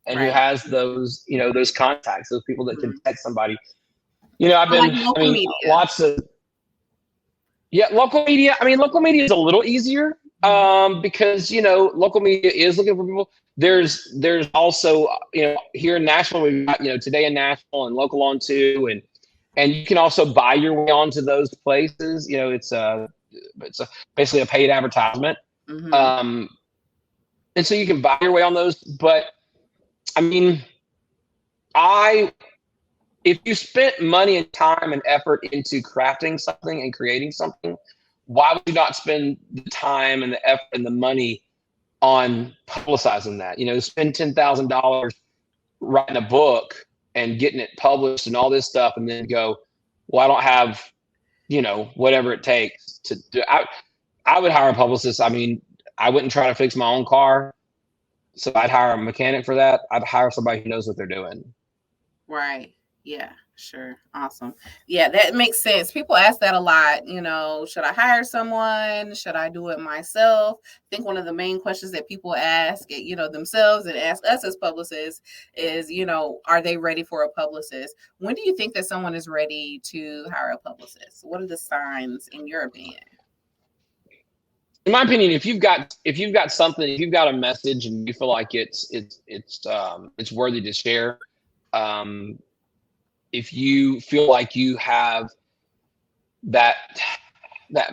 and who has those those contacts, those people that can text somebody. Lots of local media. I mean, local media is a little easier because local media is looking for people. There's also here in Nashville we've got Today in Nashville and Local On 2 and you can also buy your way onto those places. It's basically a paid advertisement. And so you can buy your way on those. But I mean, if you spent money and time and effort into crafting something and creating something, why would you not spend the time and the effort and the money on publicizing that? Spend $10,000 writing a book and getting it published and all this stuff, and then go, well, I don't have, whatever it takes to do. I would hire a publicist. I mean, I wouldn't try to fix my own car, so I'd hire a mechanic for that. I'd hire somebody who knows what they're doing. Right. Yeah, sure. Awesome. Yeah, that makes sense. People ask that a lot. Should I hire someone? Should I do it myself? I think one of the main questions that people ask, themselves and ask us as publicists is, are they ready for a publicist? When do you think that someone is ready to hire a publicist? What are the signs in your opinion? In my opinion, if you've got something, if you've got a message and you feel like it's worthy to share, if you feel like you have that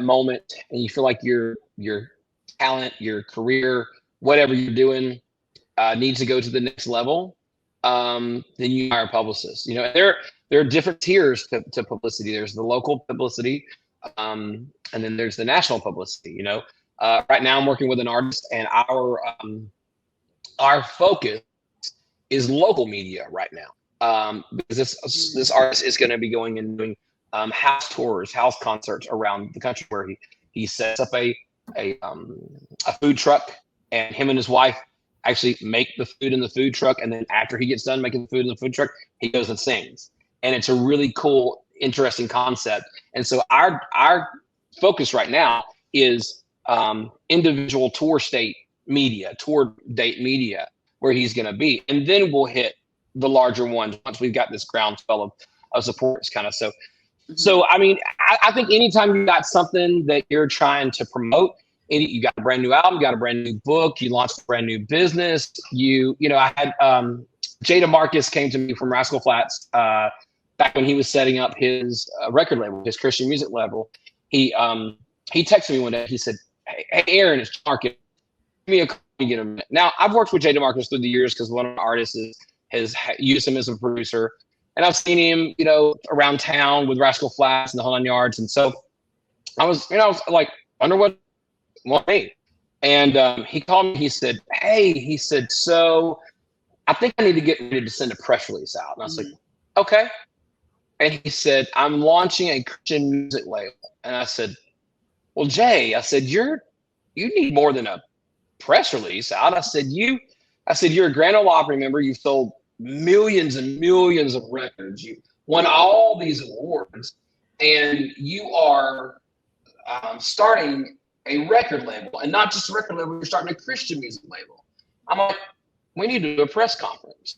moment and you feel like your talent, your career, whatever you're doing, needs to go to the next level, then you hire a publicist. There are different tiers to publicity. There's the local publicity, and then there's the national publicity. Right now I'm working with an artist, and our focus is local media right now. Because this artist is going to be going and doing house tours, house concerts around the country, where he sets up a food truck, and him and his wife actually make the food in the food truck, and then after he gets done making the food in the food truck, he goes and sings. And it's a really cool, interesting concept. And so our focus right now is individual tour date media, where he's going to be, and then we'll hit the larger ones once we've got this groundswell of supports kind of. So I mean, I think anytime you got something that you're trying to promote, you got a brand new album, you got a brand new book, you launched a brand new business, I had Jada Marcus came to me from Rascal Flatts back when he was setting up his record label, his Christian music label. He texted me one day. He said, hey Aaron, it's Marcus. Give me a call. Get a minute. Now, I've worked with Jada Marcus through the years because one of the artists has used him as a producer, and I've seen him, around town with Rascal Flatts and the whole 9 yards. And so I was like, wonder what me. And he called me. He said, so I think I need to get ready to send a press release out. And I was like, okay. And he said, I'm launching a Christian music label. And I said, well, Jay, you need more than a press release out. I said, you're a Grand Ole Opry member. You've sold millions and millions of records. You won all these awards, and you are starting a record label, and not just a record label. You're starting a Christian music label. I'm like, we need to do a press conference.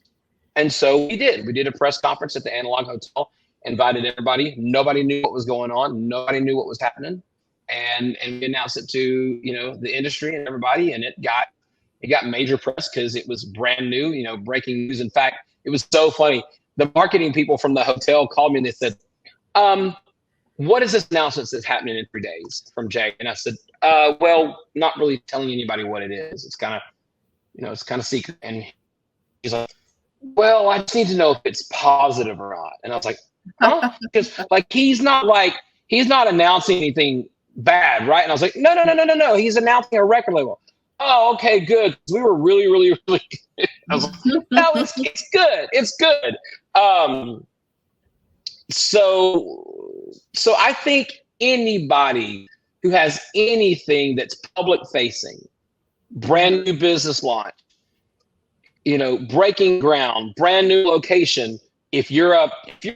And so we did. We did a press conference at the Analog Hotel, invited everybody. Nobody knew what was going on. Nobody knew what was happening. And we announced it to, the industry and everybody. And it got major press because it was brand new, breaking news. In fact, it was so funny. The marketing people from the hotel called me and they said, what is this announcement that's happening in 3 days from Jay? And I said, well, not really telling anybody what it is. It's kind of, it's kind of secret. And he's like, well, I just need to know if it's positive or not. And I was like, huh? Because he's not announcing anything bad, right? And I was like, no. He's announcing a record label. oh, okay, good. We were really, really, really good. I was like, no, it's good. It's good. So I think anybody who has anything that's public facing, brand new business launch, breaking ground, brand new location. If you're a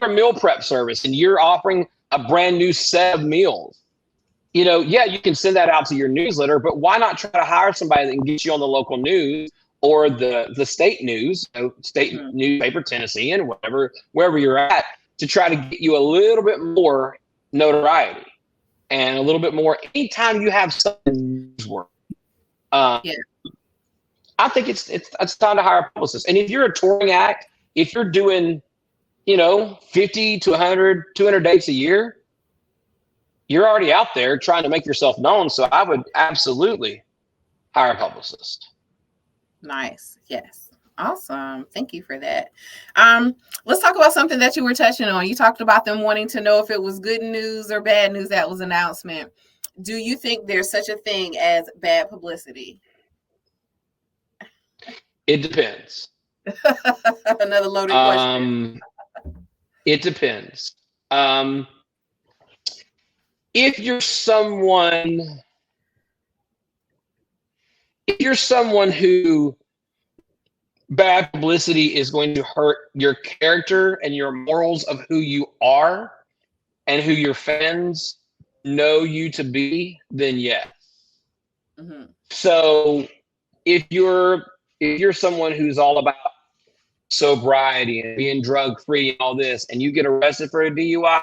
meal prep service and you're offering a brand new set of meals, you can send that out to your newsletter, but why not try to hire somebody that can get you on the local news or the state news, state newspaper, Tennessean, wherever you're at, to try to get you a little bit more notoriety and a little bit more anytime you have something newsworthy. I think it's time to hire a publicist. And if you're a touring act, if you're doing, 50 to 100, 200 dates a year, you're already out there trying to make yourself known. So I would absolutely hire a publicist. Nice. Yes. Awesome. Thank you for that. Let's talk about something that you were touching on. You talked about them wanting to know if it was good news or bad news that was announcement. Do you think there's such a thing as bad publicity? It depends. Another loaded question. It depends. If you're someone who bad publicity is going to hurt your character and your morals of who you are and who your fans know you to be, then yes. Mm-hmm. So if you're someone who's all about sobriety and being drug-free and all this, and you get arrested for a DUI,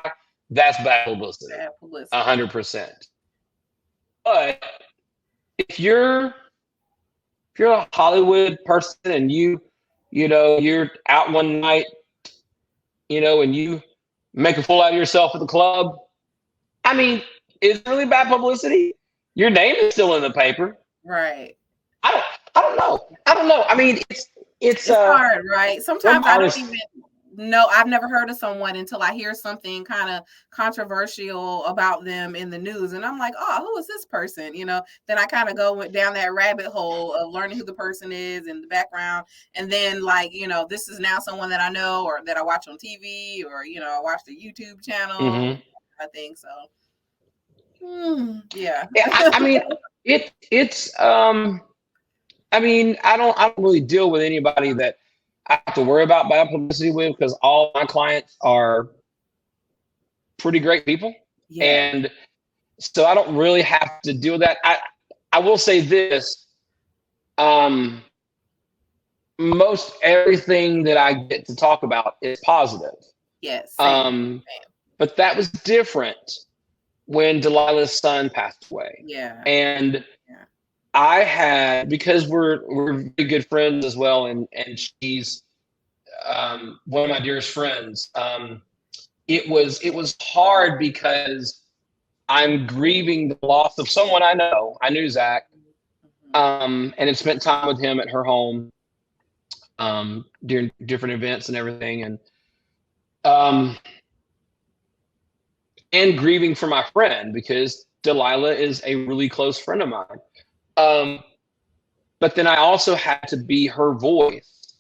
that's bad publicity. 100%. But if you're a Hollywood person and you're out one night, and you make a fool out of yourself at the club, I mean, it's really bad publicity. Your name is still in the paper. Right. I don't know. I mean, it's hard, right? Sometimes I don't even know. I've never heard of someone until I hear something kind of controversial about them in the news. And I'm like, oh, who is this person? Then I kind of go down that rabbit hole of learning who the person is and the background. And then this is now someone that I know or that I watch on TV or, I watch the YouTube channel. Mm-hmm. I think so. Yeah. I mean, it's I mean, I don't really deal with anybody that I have to worry about bad publicity with, because all my clients are pretty great people. Yeah. And so I don't really have to deal with that. I will say this, most everything that I get to talk about is positive. Yes. Same. But that was different when Delilah's son passed away. Yeah. And I had, because we're very good friends as well, and she's one of my dearest friends. It was hard because I'm grieving the loss of someone I know. I knew Zach, and had spent time with him at her home during different events and everything, and grieving for my friend, because Delilah is a really close friend of mine. But then I also had to be her voice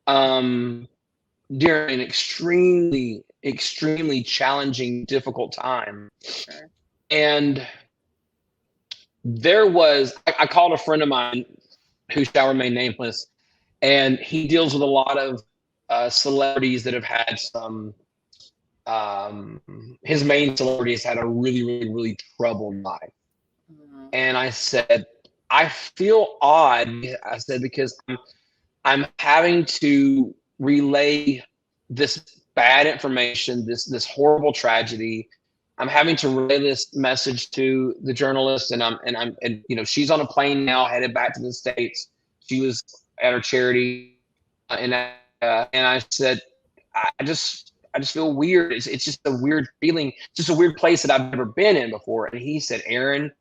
during an extremely, extremely challenging, difficult time. Sure. And I called a friend of mine who shall remain nameless, and he deals with a lot of celebrities that have had some, his main celebrity has had a really, really, really troubled life. And I said, I feel odd. I said, because I'm having to relay this bad information, this horrible tragedy. I'm having to relay this message to the journalist, and she's on a plane now, headed back to the States. She was at her charity, and I said, I just feel weird. It's just a weird feeling, just a weird place that I've never been in before. And he said, Aaron,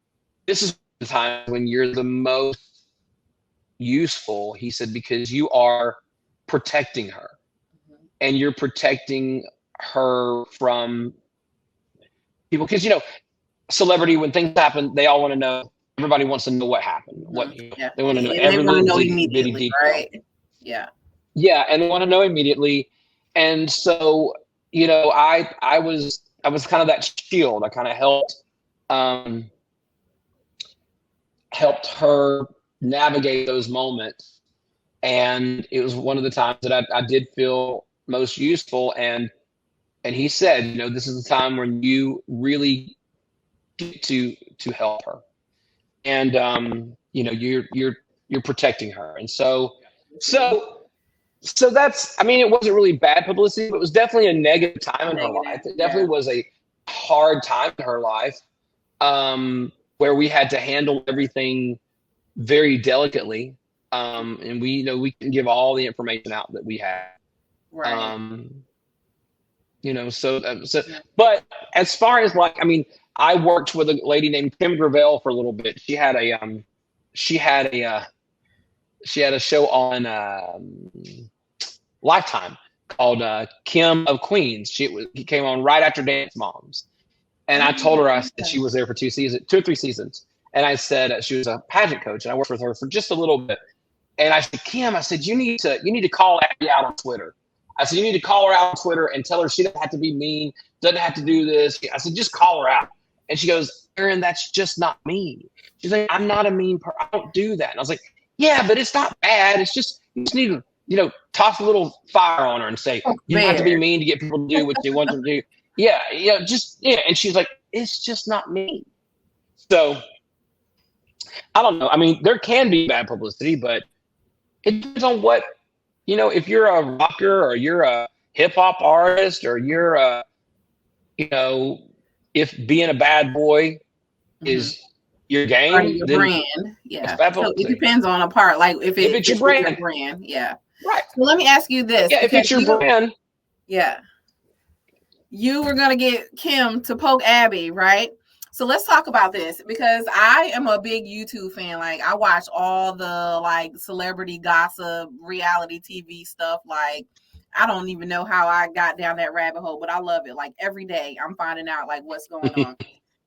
this is the time when you're the most useful. He said, because you are protecting her, and you're protecting her from people. Because, celebrity, when things happen, they all want to know, everybody wants to know what happened. What they want to know And every they want to know little bitty immediately, detail. right? Yeah. Yeah, and they want to know immediately. And so, you know, I was kind of that shield. I kind of helped her navigate those moments. And it was one of the times that I did feel most useful. And he said, you know, this is the time when you really get to help her. And you know, you're protecting her. And so that's, I mean, it wasn't really bad publicity, but it was definitely a negative time in her life. It definitely was a hard time in her life, where we had to handle everything very delicately. And we, you know, we can give all the information out that we have. Right. You know, but as far as like, I mean, I worked with a lady named Kim Gravel for a little bit. She had a show on Lifetime called Kim of Queens. He came on right after Dance Moms, and I told her, I said she was there for 2 or 3 seasons, and I said she was a pageant coach, and I worked with her for just a little bit. And I said, Kim, I said you need to call Abby out on Twitter. I said you need to call her out on Twitter and tell her she doesn't have to be mean, doesn't have to do this. I said just call her out. And she goes, Aaron, that's just not me. She's like, I'm not a mean person. I don't do that. And I was like, yeah, but it's not bad. It's just, you just need to, you know, toss a little fire on her and say, you don't have to be mean to get people to do what you want them to do. Yeah. And she's like, it's just not me. So I don't know. I mean, there can be bad publicity, but it depends on what, you know, if you're a rocker or you're a hip hop artist or you're a, you know, if being a bad boy is your game, or your brand, yeah. So it depends on a part. Like if it's your brand, yeah. Right. So let me ask you this. Yeah, if it's your brand. Yeah. You were gonna get Kim to poke Abby, right? So let's talk about this because I am a big YouTube fan. Like I watch all the like celebrity gossip, reality TV stuff. Like I don't even know how I got down that rabbit hole, but I love it. Like every day I'm finding out like what's going on.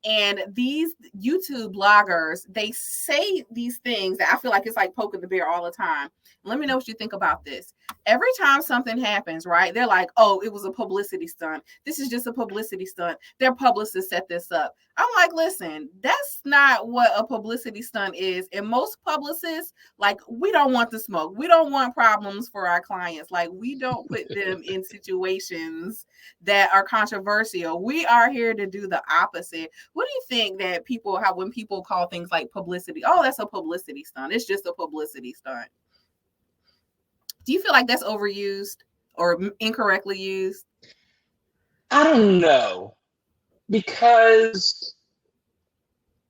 And these YouTube bloggers, they say these things that I feel like it's like poking the bear all the time. Let me know what you think about this. Every time something happens, right? They're like, oh, it was a publicity stunt. This is just a publicity stunt. Their publicist set this up. I'm like, listen, that's not what a publicity stunt is. And most publicists, like, we don't want the smoke. We don't want problems for our clients. Like, we don't put them in situations that are controversial. We are here to do the opposite. What do you think that people have when people call things like publicity? Oh, that's a publicity stunt. It's just a publicity stunt. Do you feel like that's overused or incorrectly used? I don't know. Because,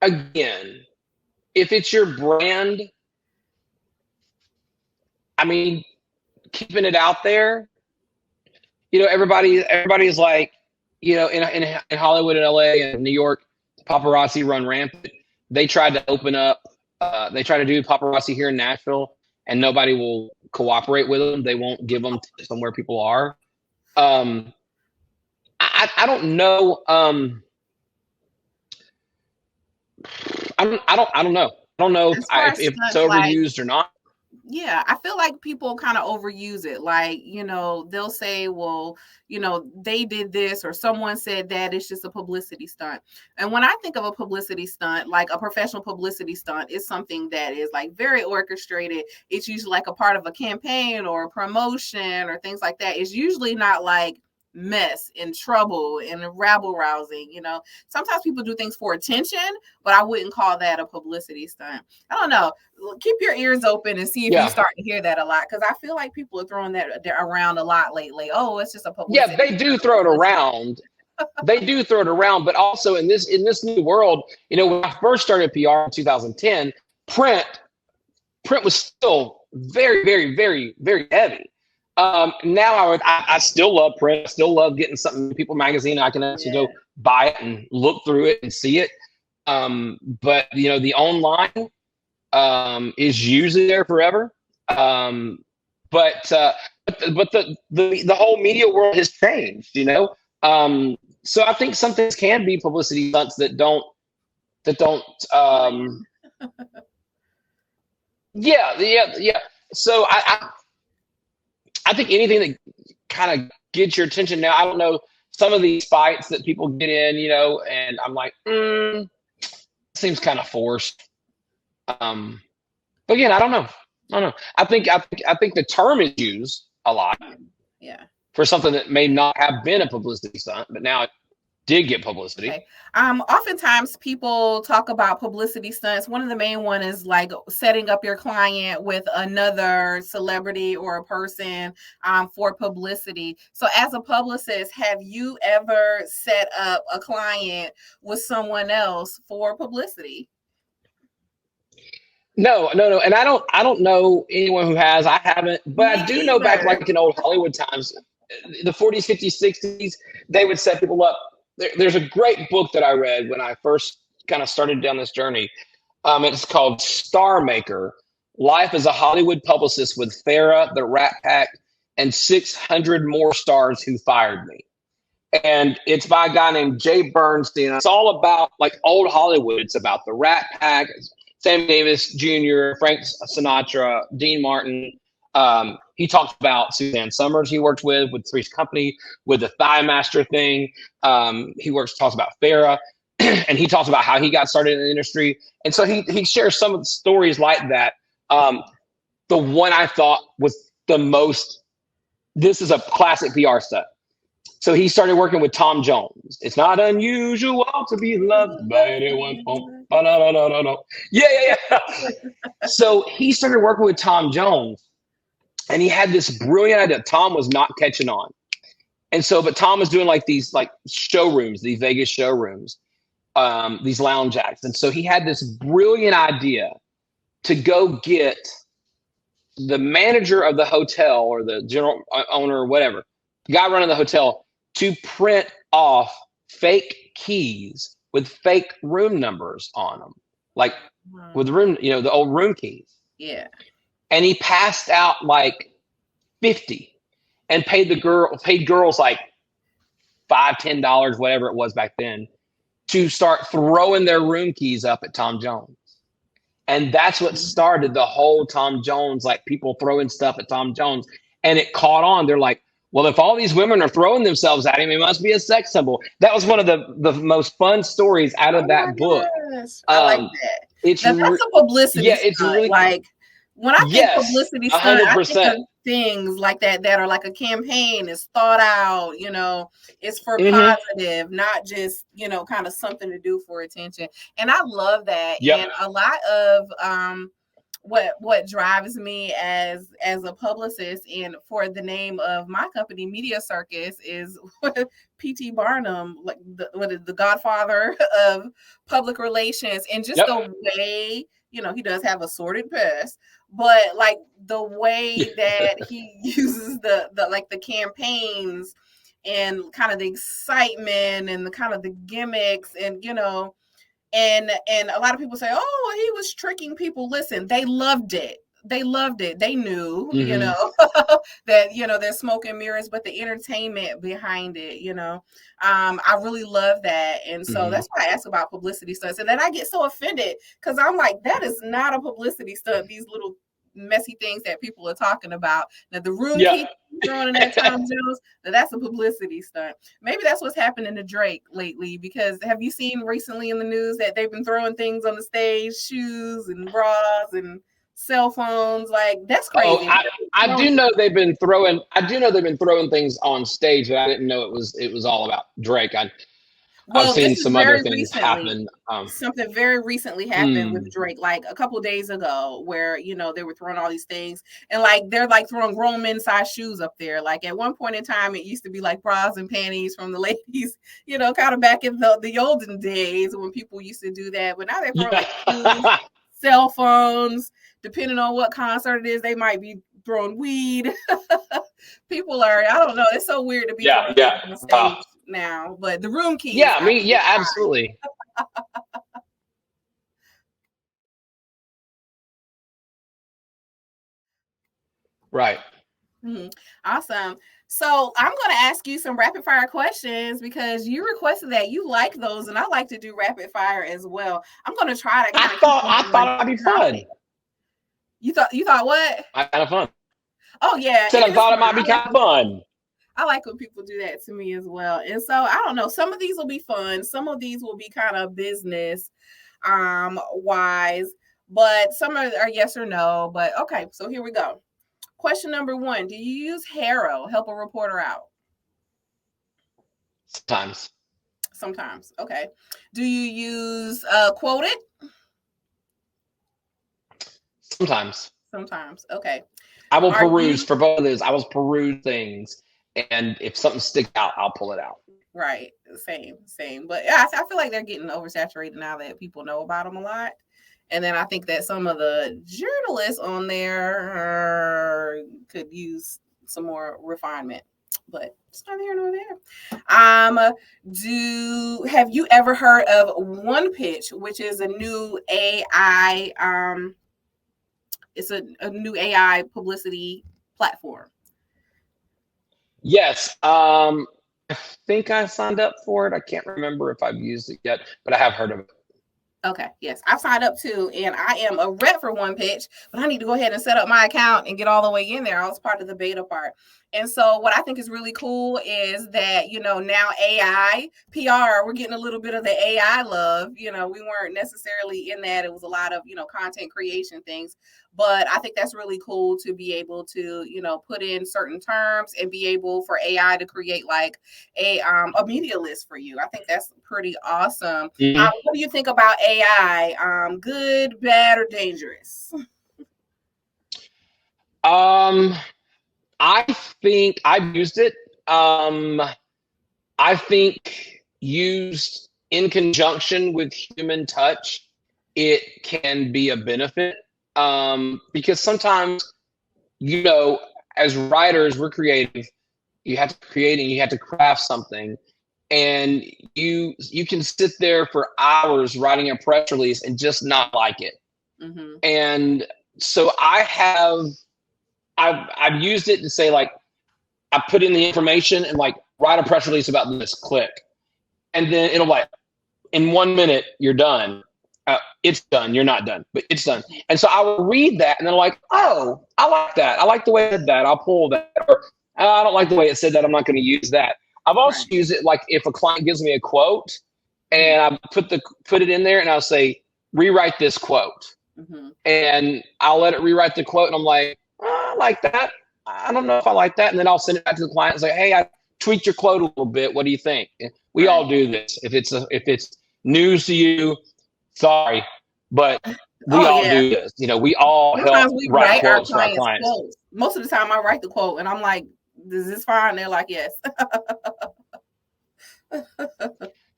again, if it's your brand, I mean, keeping it out there, you know, everybody's like, you know, in Hollywood and LA and New York, paparazzi run rampant. They tried to open up, they try to do paparazzi here in Nashville, and nobody will cooperate with them. They won't give them tips on where people are. I don't know. I don't know. I don't know if it's overused or not. Yeah, I feel like people kind of overuse it. Like, you know, they'll say, well, you know, they did this or someone said that. It's just a publicity stunt. And when I think of a publicity stunt, like a professional publicity stunt is something that is like very orchestrated. It's usually like a part of a campaign or a promotion or things like that. It's usually not like mess and trouble and rabble rousing. You know, sometimes people do things for attention, but I wouldn't call that a publicity stunt. I don't know. Keep your ears open and see if you start to hear that a lot, because I feel like people are throwing that around a lot lately. Oh, it's just a publicity. Yeah, they do throw it around. They do throw it around, but also in this new world, you know, when I first started PR in 2010, print was still very, very, very, very heavy. Now I still love print. I still love getting something in People magazine. I can actually go buy it and look through it and see it. But you know, the online is usually there forever. But the whole media world has changed, you know. So I think some things can be publicity stunts that don't Yeah. So I think anything that kind of gets your attention now. I don't know some of these fights that people get in, and I'm like, seems kind of forced. But again, I don't know. I think the term is used a lot for something that may not have been a publicity stunt, but now it did get publicity. Okay. Oftentimes people talk about publicity stunts. One of the main one is like setting up your client with another celebrity or a person for publicity. So as a publicist, have you ever set up a client with someone else for publicity? No. And I don't know anyone who has. I haven't, but I do know back like in old Hollywood times, the 40s, 50s, 60s, they would set people up. There's a great book that I read when I first kind of started down this journey. It's called Star Maker: Life as a Hollywood Publicist with Farrah, the Rat Pack, and 600 more stars who fired me. And it's by a guy named Jay Bernstein. It's all about like old Hollywood. It's about the Rat Pack, Sammy Davis Jr., Frank Sinatra, Dean Martin. He talks about Suzanne Summers he worked with Three's Company, with the Thigh Master thing. He talks about Farrah, and he talks about how he got started in the industry. And so he shares some of the stories like that. The one I thought was the most, this is a classic PR stunt. So he started working with Tom Jones. It's not unusual to be loved by anyone. Yeah. So he started working with Tom Jones. And he had this brilliant idea. Tom was not catching on. And so, but Tom was doing like these like showrooms, these Vegas showrooms, these lounge acts. And so he had this brilliant idea to go get the manager of the hotel or the general owner or whatever, the guy running the hotel, to print off fake keys with fake room numbers on them. Like with room, the old room keys. Yeah. And he passed out like 50 and paid girls like $5, $10, whatever it was back then, to start throwing their room keys up at Tom Jones. And that's what started the whole Tom Jones, like people throwing stuff at Tom Jones. And it caught on. They're like, well, if all these women are throwing themselves at him, it must be a sex symbol. That was one of the most fun stories out of that book. I like that. That's a publicity. Yeah, it's really like, when I think publicity stunt, I think of things like that are like a campaign. It's thought out, it's for positive, not just, kind of something to do for attention. And I love that. Yep. And a lot of what drives me as a publicist and for the name of my company, Media Circus, is P.T. Barnum, like the godfather of public relations, and just the way, he does have a sordid past, but like the way that he uses the campaigns and kind of the excitement and the kind of the gimmicks and, and a lot of people say, oh, he was tricking people. Listen, they loved it. They knew, that, there's smoke and mirrors, but the entertainment behind it, I really love that. And so that's why I ask about publicity stunts. And then I get so offended because I'm like, that is not a publicity stunt. These little messy things that people are talking about. Now the room keeps throwing in that Tom Jones, that's a publicity stunt. Maybe that's what's happening to Drake lately, because have you seen recently in the news that they've been throwing things on the stage, shoes and bras and cell phones? Like, that's crazy. I do know they've been throwing things on stage, but I didn't know it was all about Drake. I've seen some other things happen. Something very recently happened with Drake, like a couple of days ago, where they were throwing all these things, and like they're like throwing grown men size shoes up there. Like at one point in time, it used to be like bras and panties from the ladies, kind of back in the olden days when people used to do that. But now they're throwing like shoes, cell phones. Depending on what concert it is, they might be throwing weed. People are, I don't know. It's so weird to be on the stage now, but the room keys. Absolutely. Right. Awesome. So I'm going to ask you some rapid fire questions because you requested that. You like those, and I like to do rapid fire as well. I'm going to try to. I thought it'd be fun. You thought what? Kind of fun. Oh yeah. I thought it might be kind of fun. I like when people do that to me as well. And so I don't know. Some of these will be fun. Some of these will be kind of business wise, but some are yes or no. But okay, so here we go. Question number 1. Do you use HARO, help a reporter out? Sometimes. Okay. Do you use Quoted? Sometimes. Okay. I will peruse for both of those. I will peruse things, and if something sticks out, I'll pull it out. Right. Same. But yeah, I feel like they're getting oversaturated now that people know about them a lot. And then I think that some of the journalists on there could use some more refinement, but it's neither here nor there. Have you ever heard of One Pitch, which is a new AI? It's a new AI publicity platform. Yes. I think I signed up for it. I can't remember if I've used it yet, but I have heard of it. Okay, yes, I've signed up too, and I am a rep for One Pitch, but I need to go ahead and set up my account and get all the way in there. I was part of the beta part. And so what I think is really cool is that, now AI, PR, we're getting a little bit of the AI love. We weren't necessarily in that. It was a lot of, content creation things. But I think that's really cool to be able to, put in certain terms and be able for AI to create like a media list for you. I think that's pretty awesome. Mm-hmm. What do you think about AI? Good, bad, or dangerous? I think I've used it. I think used in conjunction with human touch, it can be a benefit. Because sometimes, as writers, we're creative. You have to create and you have to craft something. And you can sit there for hours writing a press release and just not like it. Mm-hmm. And so I've used it to say, like, I put in the information and like write a press release about this, click. And then it'll like, in 1 minute, you're done. It's done. You're not done, but it's done. And so I will read that and then like, oh, I like that. I like the way it said that. I'll pull that. Or I don't like the way it said that. I'm not going to use that. I've also used it like if a client gives me a quote and I put it in there and I'll say, rewrite this quote. Mm-hmm. And I'll let it rewrite the quote. And I'm like, oh, I like that. I don't know if I like that. And then I'll send it back to the client and say, hey, I tweaked your quote a little bit. What do you think? We all do this. If it's news to you, sorry, but we all do this. We all help write quotes for our clients. Quotes. Most of the time I write the quote and I'm like, is this fine? They're like, yes.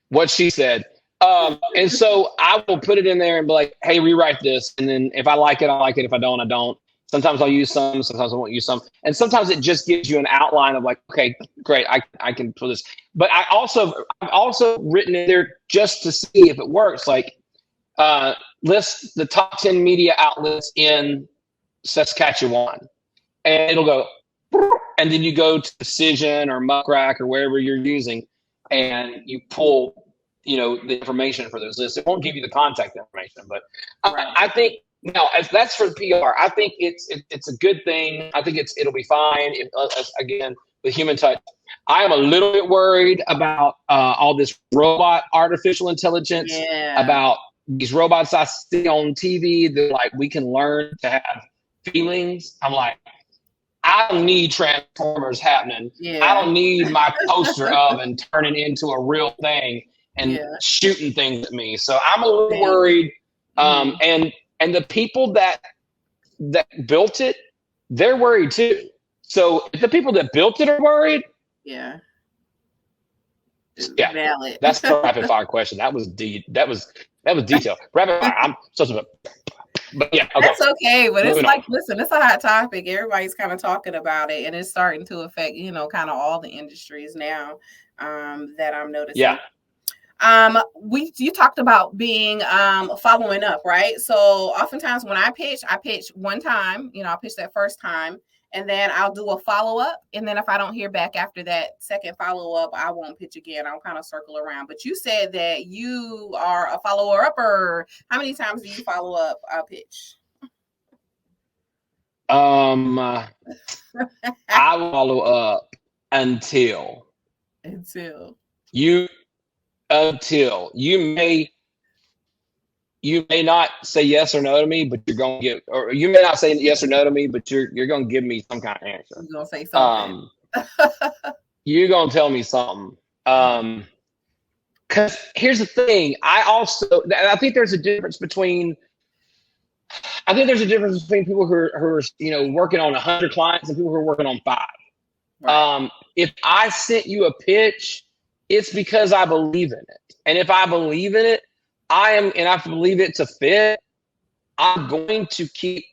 What she said. And so I will put it in there and be like, hey, rewrite this. And then if I like it, I like it. If I don't, I don't. Sometimes I'll use some, sometimes I won't use some. And sometimes it just gives you an outline of like, okay, great, I can pull this. But I've also written in there just to see if it works. Like, list the top 10 media outlets in Saskatchewan. And it'll go, and then you go to Decision or Muckrack or wherever you're using, and you pull, the information for those lists. It won't give you the contact information, but I think, as that's for PR, I think it's a good thing. I think it'll be fine. Again, with human touch, I am a little bit worried about all this robot artificial intelligence, about these robots I see on TV that like we can learn to have feelings. I'm like, I don't need Transformers happening. Yeah. I don't need my poster oven turning into a real thing and shooting things at me. So I'm a little worried. And the people that built it, they're worried too. So if the people that built it are worried, valid. That's the rapid fire question. That was detailed. Rapid fire. I'm such a. But okay. That's okay. But it's like, listen, it's a hot topic. Everybody's kind of talking about it, and it's starting to affect, kind of all the industries now that I'm noticing. Yeah. You talked about being following up, right? So oftentimes when I pitch one time, I pitch that first time, and then I'll do a follow-up. And then if I don't hear back after that second follow-up, I won't pitch again. I'll kind of circle around. But you said that you are a follower-upper. How many times do you follow up a pitch? I follow up until you may not say yes or no to me, but you're gonna get, or you may not say yes or no to me, but you're gonna give me some kind of answer. You're gonna say something. You're gonna tell me something. Because here's the thing, I think there's a difference between people who are working on 100 clients and people who are working on 5. Right. If I sent you a pitch, it's because I believe in it. And if I believe in it, and I believe it to fit, I'm going to keep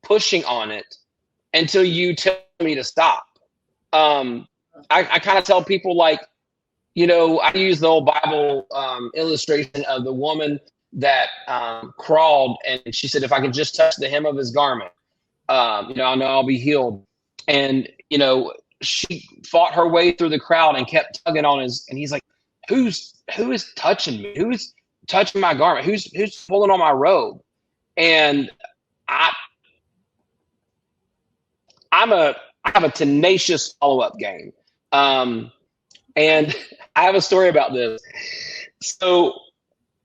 pushing on it until you tell me to stop. I kind of tell people, like, I use the old Bible illustration of the woman that crawled, and she said, if I can just touch the hem of his garment, I know I'll be healed. And, she fought her way through the crowd and kept tugging on and he's like, who is touching me? Who's touching my garment? Who's pulling on my robe? And I have a tenacious follow-up game. And I have a story about this. So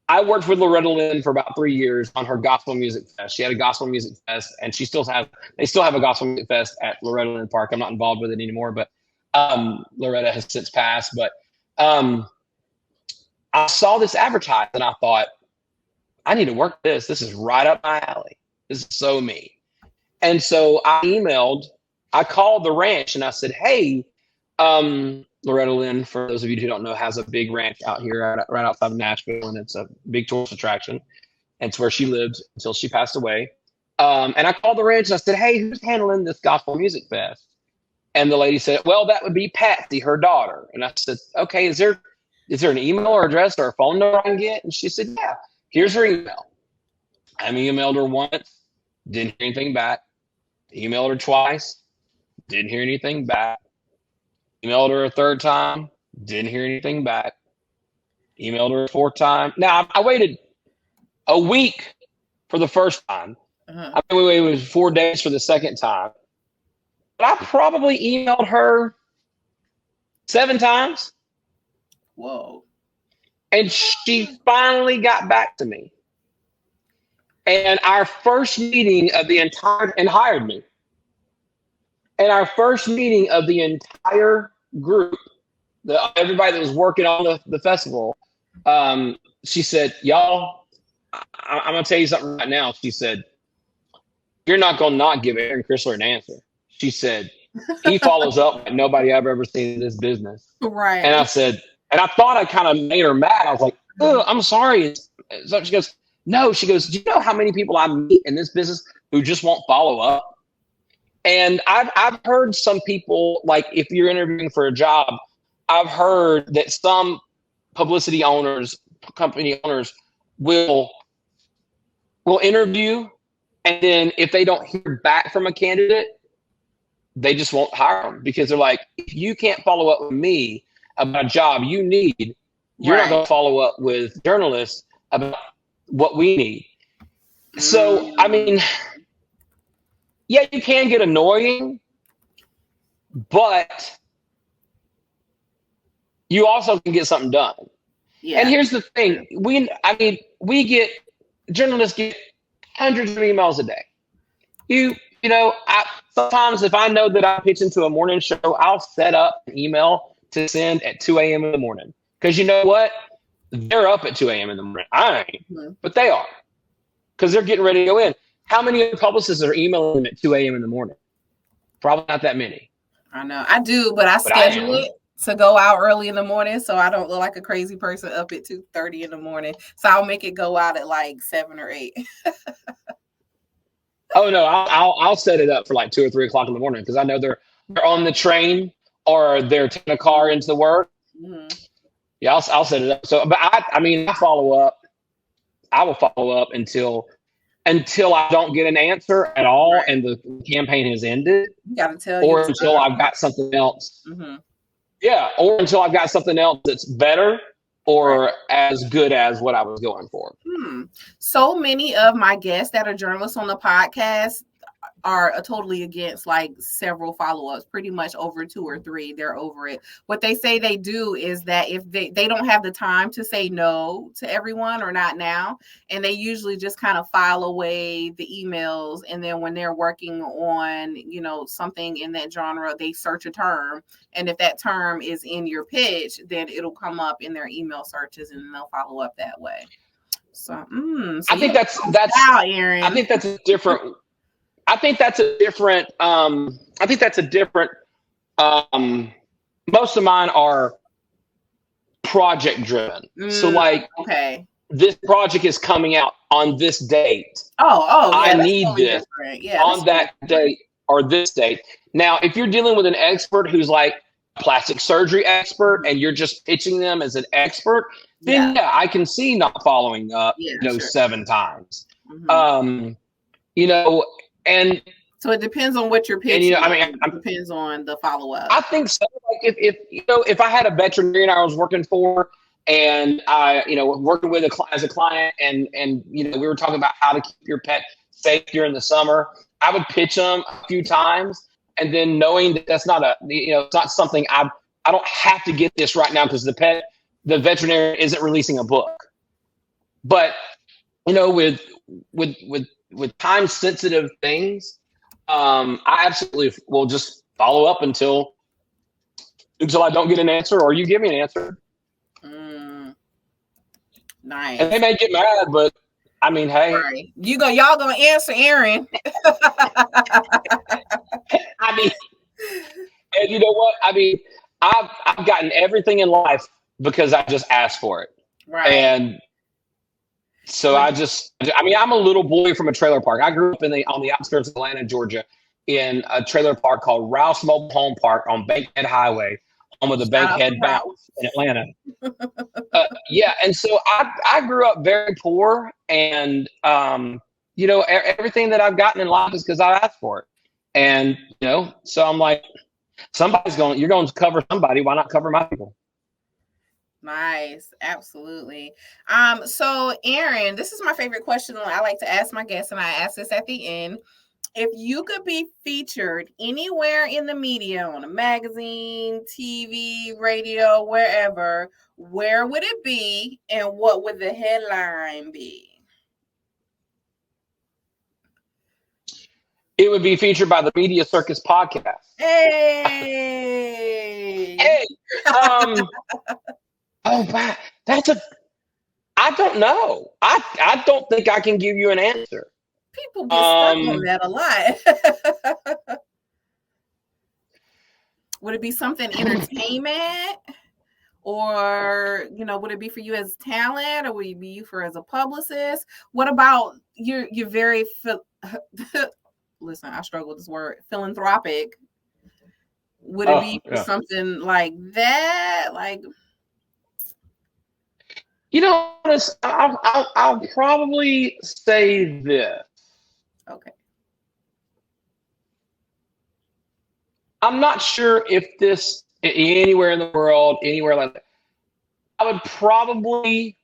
I worked with Loretta Lynn for about 3 years on her gospel music fest. She had a gospel music fest, and they still have a gospel music fest at Loretta Lynn Park. I'm not involved with it anymore, but Loretta has since passed. But I saw this advertised, and I thought, I need to work this. This is right up my alley. This is so me. And so I called the ranch, and I said, hey, Loretta Lynn, for those of you who don't know, has a big ranch out here right outside of Nashville, and it's a big tourist attraction. And it's where she lived until she passed away. And I called the ranch and I said, hey, who's handling this gospel music fest? And the lady said, well, that would be Patsy, her daughter. And I said, okay, is there an email or address or a phone number I can get? And she said, yeah, here's her email. I emailed her once, didn't hear anything back. Emailed her twice, didn't hear anything back. Emailed her a third time, didn't hear anything back. Emailed her a fourth time. Now, I waited a week for the first time. I mean, we waited 4 days for the second time. But I probably emailed her 7 times. Whoa. And she finally got back to me. And our first meeting of the entire, and hired me. And our first meeting of the entire group, everybody that was working on the festival, she said, y'all, I'm going to tell you something right now. She said, you're not going to not give Aaron Crisler an answer. She said, he follows up like nobody I've ever seen in this business. Right. And I said, and I thought I kind of made her mad. I was like, oh, I'm sorry. So she goes, no. She goes, do you know how many people I meet in this business who just won't follow up? And I've heard some people, like, if you're interviewing for a job, I've heard that some publicity owners, company owners will interview, and then if they don't hear back from a candidate, they just won't hire them, because they're like, if you can't follow up with me about a job you need, you're not going to follow up with journalists about what we need. So, I mean, yeah, you can get annoying, but you also can get something done. Yeah. And here's the thing. Journalists get hundreds of emails a day. Sometimes if I know that I'm pitching to a morning show, I'll set up an email to send at 2 a.m. in the morning. Because you know what? They're up at 2 a.m. in the morning. I ain't, but they are. Because they're getting ready to go in. How many publicists are emailing them at 2 a.m. in the morning? Probably not that many. I know. I do, but I schedule it to go out early in the morning so I don't look like a crazy person up at 2:30 in the morning. So I'll make it go out at like 7 or 8. Oh no, I'll set it up for like 2 or 3 o'clock in the morning, because I know they're on the train or they're taking a car into work. Mm-hmm. Yeah, I'll set it up. So, but I follow up. I will follow up until until I don't get an answer at all and the campaign has ended, You gotta tell or you until I've got something else. Mm-hmm. Yeah, or until I've got something else that's better or as good as what I was going for. So many of my guests that are journalists on the podcast are totally against like several follow-ups, pretty much over 2 or 3. They're over it. What they say they do is that if they don't have the time to say no to everyone or not now, and they usually just kind of file away the emails, and then when they're working on, you know, something in that genre, they search a term, and if that term is in your pitch, then it'll come up in their email searches and they'll follow up that way. So, I think that's Aaron. I think that's a different most of mine are project driven. So like, okay, this project is coming out on this date. Oh, yeah, I need totally this on that date or this date. Now, if you're dealing with an expert who's like a plastic surgery expert and you're just pitching them as an expert, then I can see not following up, 7 times. You know, and so it depends on what you're pitching. And, you know, I mean, it depends on the follow up. I think so. Like if I had a veterinarian I was working for, and I, working with as a client, and we were talking about how to keep your pet safe during the summer, I would pitch them a few times, and then knowing that that's not it's not something I don't have to get this right now because the veterinarian isn't releasing a book, but with time sensitive things, I absolutely will just follow up until I don't get an answer or you give me an answer. Nice. And they may get mad, but I mean, hey, right. Y'all gonna answer Aaron. I mean, and you know what? I mean, I've gotten everything in life because I just asked for it. Right. And so I'm a little boy from a trailer park. I grew up on the outskirts of Atlanta, Georgia, in a trailer park called Rouse Mobile Home Park on Bankhead Highway, home of the Bankhead Bounce in Atlanta. And so I grew up very poor, and everything that I've gotten in life is because I asked for it. And so I'm like, you're going to cover somebody. Why not cover my people? Nice. Absolutely. So Aaron, this is my favorite question I like to ask my guests, and I ask this at the end. If you could be featured anywhere in the media, on a magazine, TV, radio, wherever, where would it be, and what would the headline be? It would be featured by the Media Circus Podcast. Hey! Hey! I don't know. I don't think I can give you an answer. People get stuck on that a lot. Would it be something entertainment? Or, would it be for you as talent? Or would it be you as a publicist? What about you're very, listen, I struggle with this word, philanthropic. Would it be for something like that? Like, I'll probably say this. Okay. I'm not sure if this anywhere in the world, anywhere like that. I would probably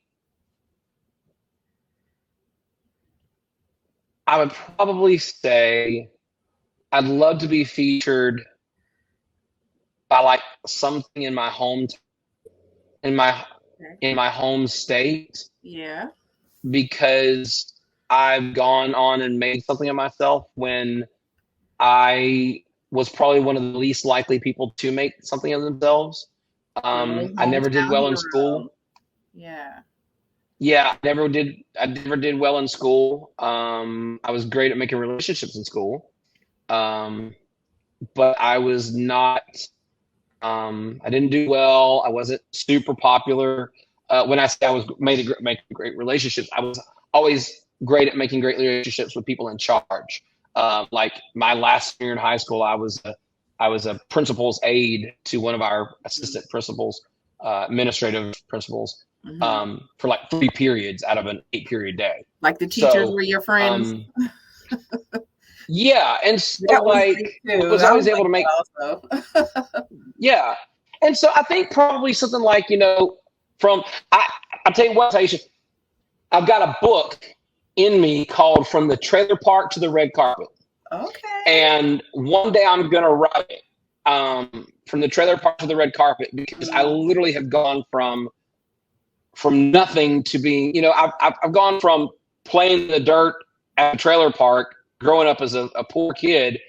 say I'd love to be featured by like something in my home state. Yeah. Because I've gone on and made something of myself when I was probably one of the least likely people to make something of themselves. I never did well in school. Yeah. I never did well in school. I was great at making relationships in school. But I was not, I didn't do well. I wasn't super popular. When I say I was making great relationships, I was always great at making great relationships with people in charge. Like my last year in high school, I was a principal's aide to one of our assistant principals, administrative principals. for like 3 periods out of an 8-period day. Like the teachers were your friends. Yeah, and so like was always able to make also. Yeah, and so I think probably something like, you know, from I'll tell you what, Taiisha, I've got a book in me called From the Trailer Park to the Red Carpet. Okay. And one day I'm gonna write it, from the trailer park to the red carpet, because I literally have gone from nothing to being, you know, I've gone from playing in the dirt at a trailer park, growing up as a poor kid,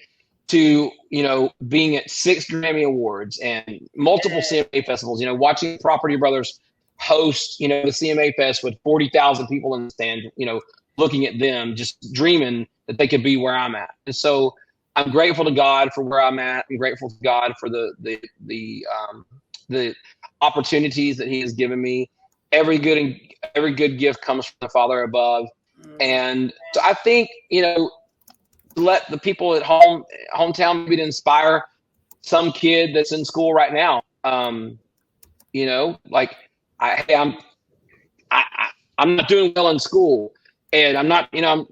to, you know, being at 6 Grammy Awards and multiple CMA festivals, you know, watching Property Brothers host, you know, the CMA Fest with 40,000 people in the stand, you know, looking at them, just dreaming that they could be where I'm at. And so I'm grateful to God for where I'm at. I'm grateful to God for the opportunities that He has given me. Every good gift comes from the Father above. And so I think, you know, let the people at hometown maybe to inspire some kid that's in school right now. You know, like I'm not doing well in school, and I'm not, I'm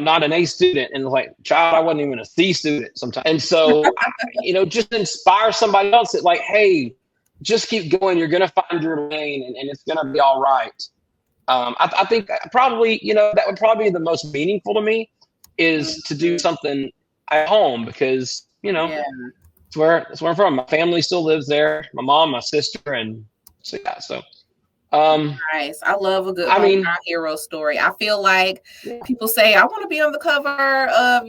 not an A student, and like, child, I wasn't even a C student sometimes. And so, just inspire somebody else that, like, hey, just keep going. You're going to find your lane, and it's going to be all right. I think probably, that would probably be the most meaningful to me, is to do something at home, because, it's where I'm from. My family still lives there. My mom, my sister, and so, yeah. So, nice. I love a good hometown hero story. I feel like people say, I want to be on the cover of,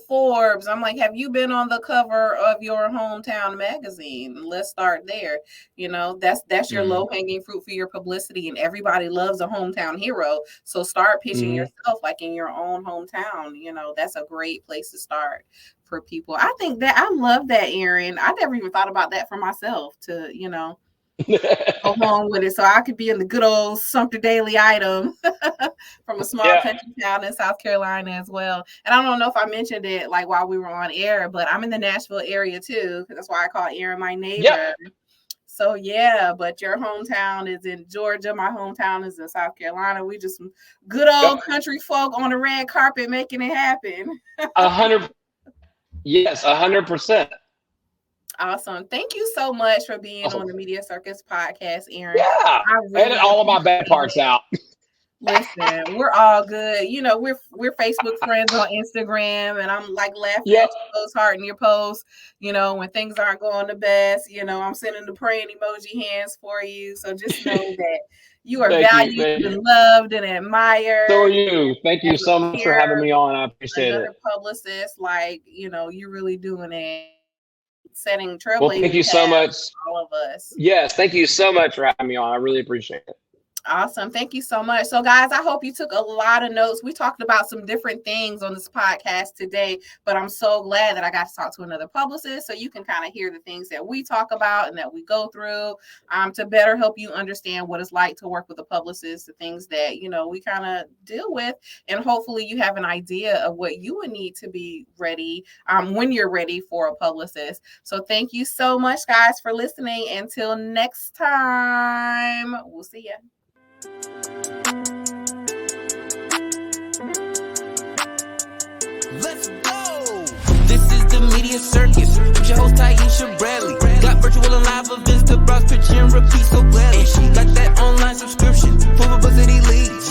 Forbes. I'm like, have you been on the cover of your hometown magazine? Let's start there. That's your low hanging fruit for your publicity, and everybody loves a hometown hero. So start pitching yourself like in your own hometown. That's a great place to start for people. I think that I love that, Aaron. I never even thought about that for myself to, go along with it, so I could be in the good old Sumter Daily Item from a small country town in South Carolina as well. And I don't know if I mentioned it like while we were on air, but I'm in the Nashville area too. That's why I call Aaron my neighbor. Yeah. So but your hometown is in Georgia. My hometown is in South Carolina. We just some good old country folk on the red carpet making it happen. 100%. Yes, 100%. Awesome. Thank you so much for being on the Media Circus Podcast, Aaron. Yeah. Edit all of my bad parts out. Listen, we're all good. We're Facebook friends on Instagram, and I'm like laughing at your post, hearting your posts. When things aren't going the best, I'm sending the praying emoji hands for you. So just know that you are valued and loved and admired. So are you. Thank you so much for having me on. I appreciate it. Publicist, you're really doing it. Setting trailblazers. Well, thank you so much. All of us. Yes, thank you so much for having me on. I really appreciate it. Awesome. Thank you so much. So, guys, I hope you took a lot of notes. We talked about some different things on this podcast today, but I'm so glad that I got to talk to another publicist, so you can kind of hear the things that we talk about and that we go through, to better help you understand what it's like to work with a publicist, the things that, we kind of deal with. And hopefully you have an idea of what you would need to be ready when you're ready for a publicist. So thank you so much, guys, for listening. Until next time, we'll see you. Let's go! This is the Media Circus with your host Taiisha Bradley. Got virtual and live events to browse, pitch, and repeat so gladly. And she got that online subscription for publicity leads.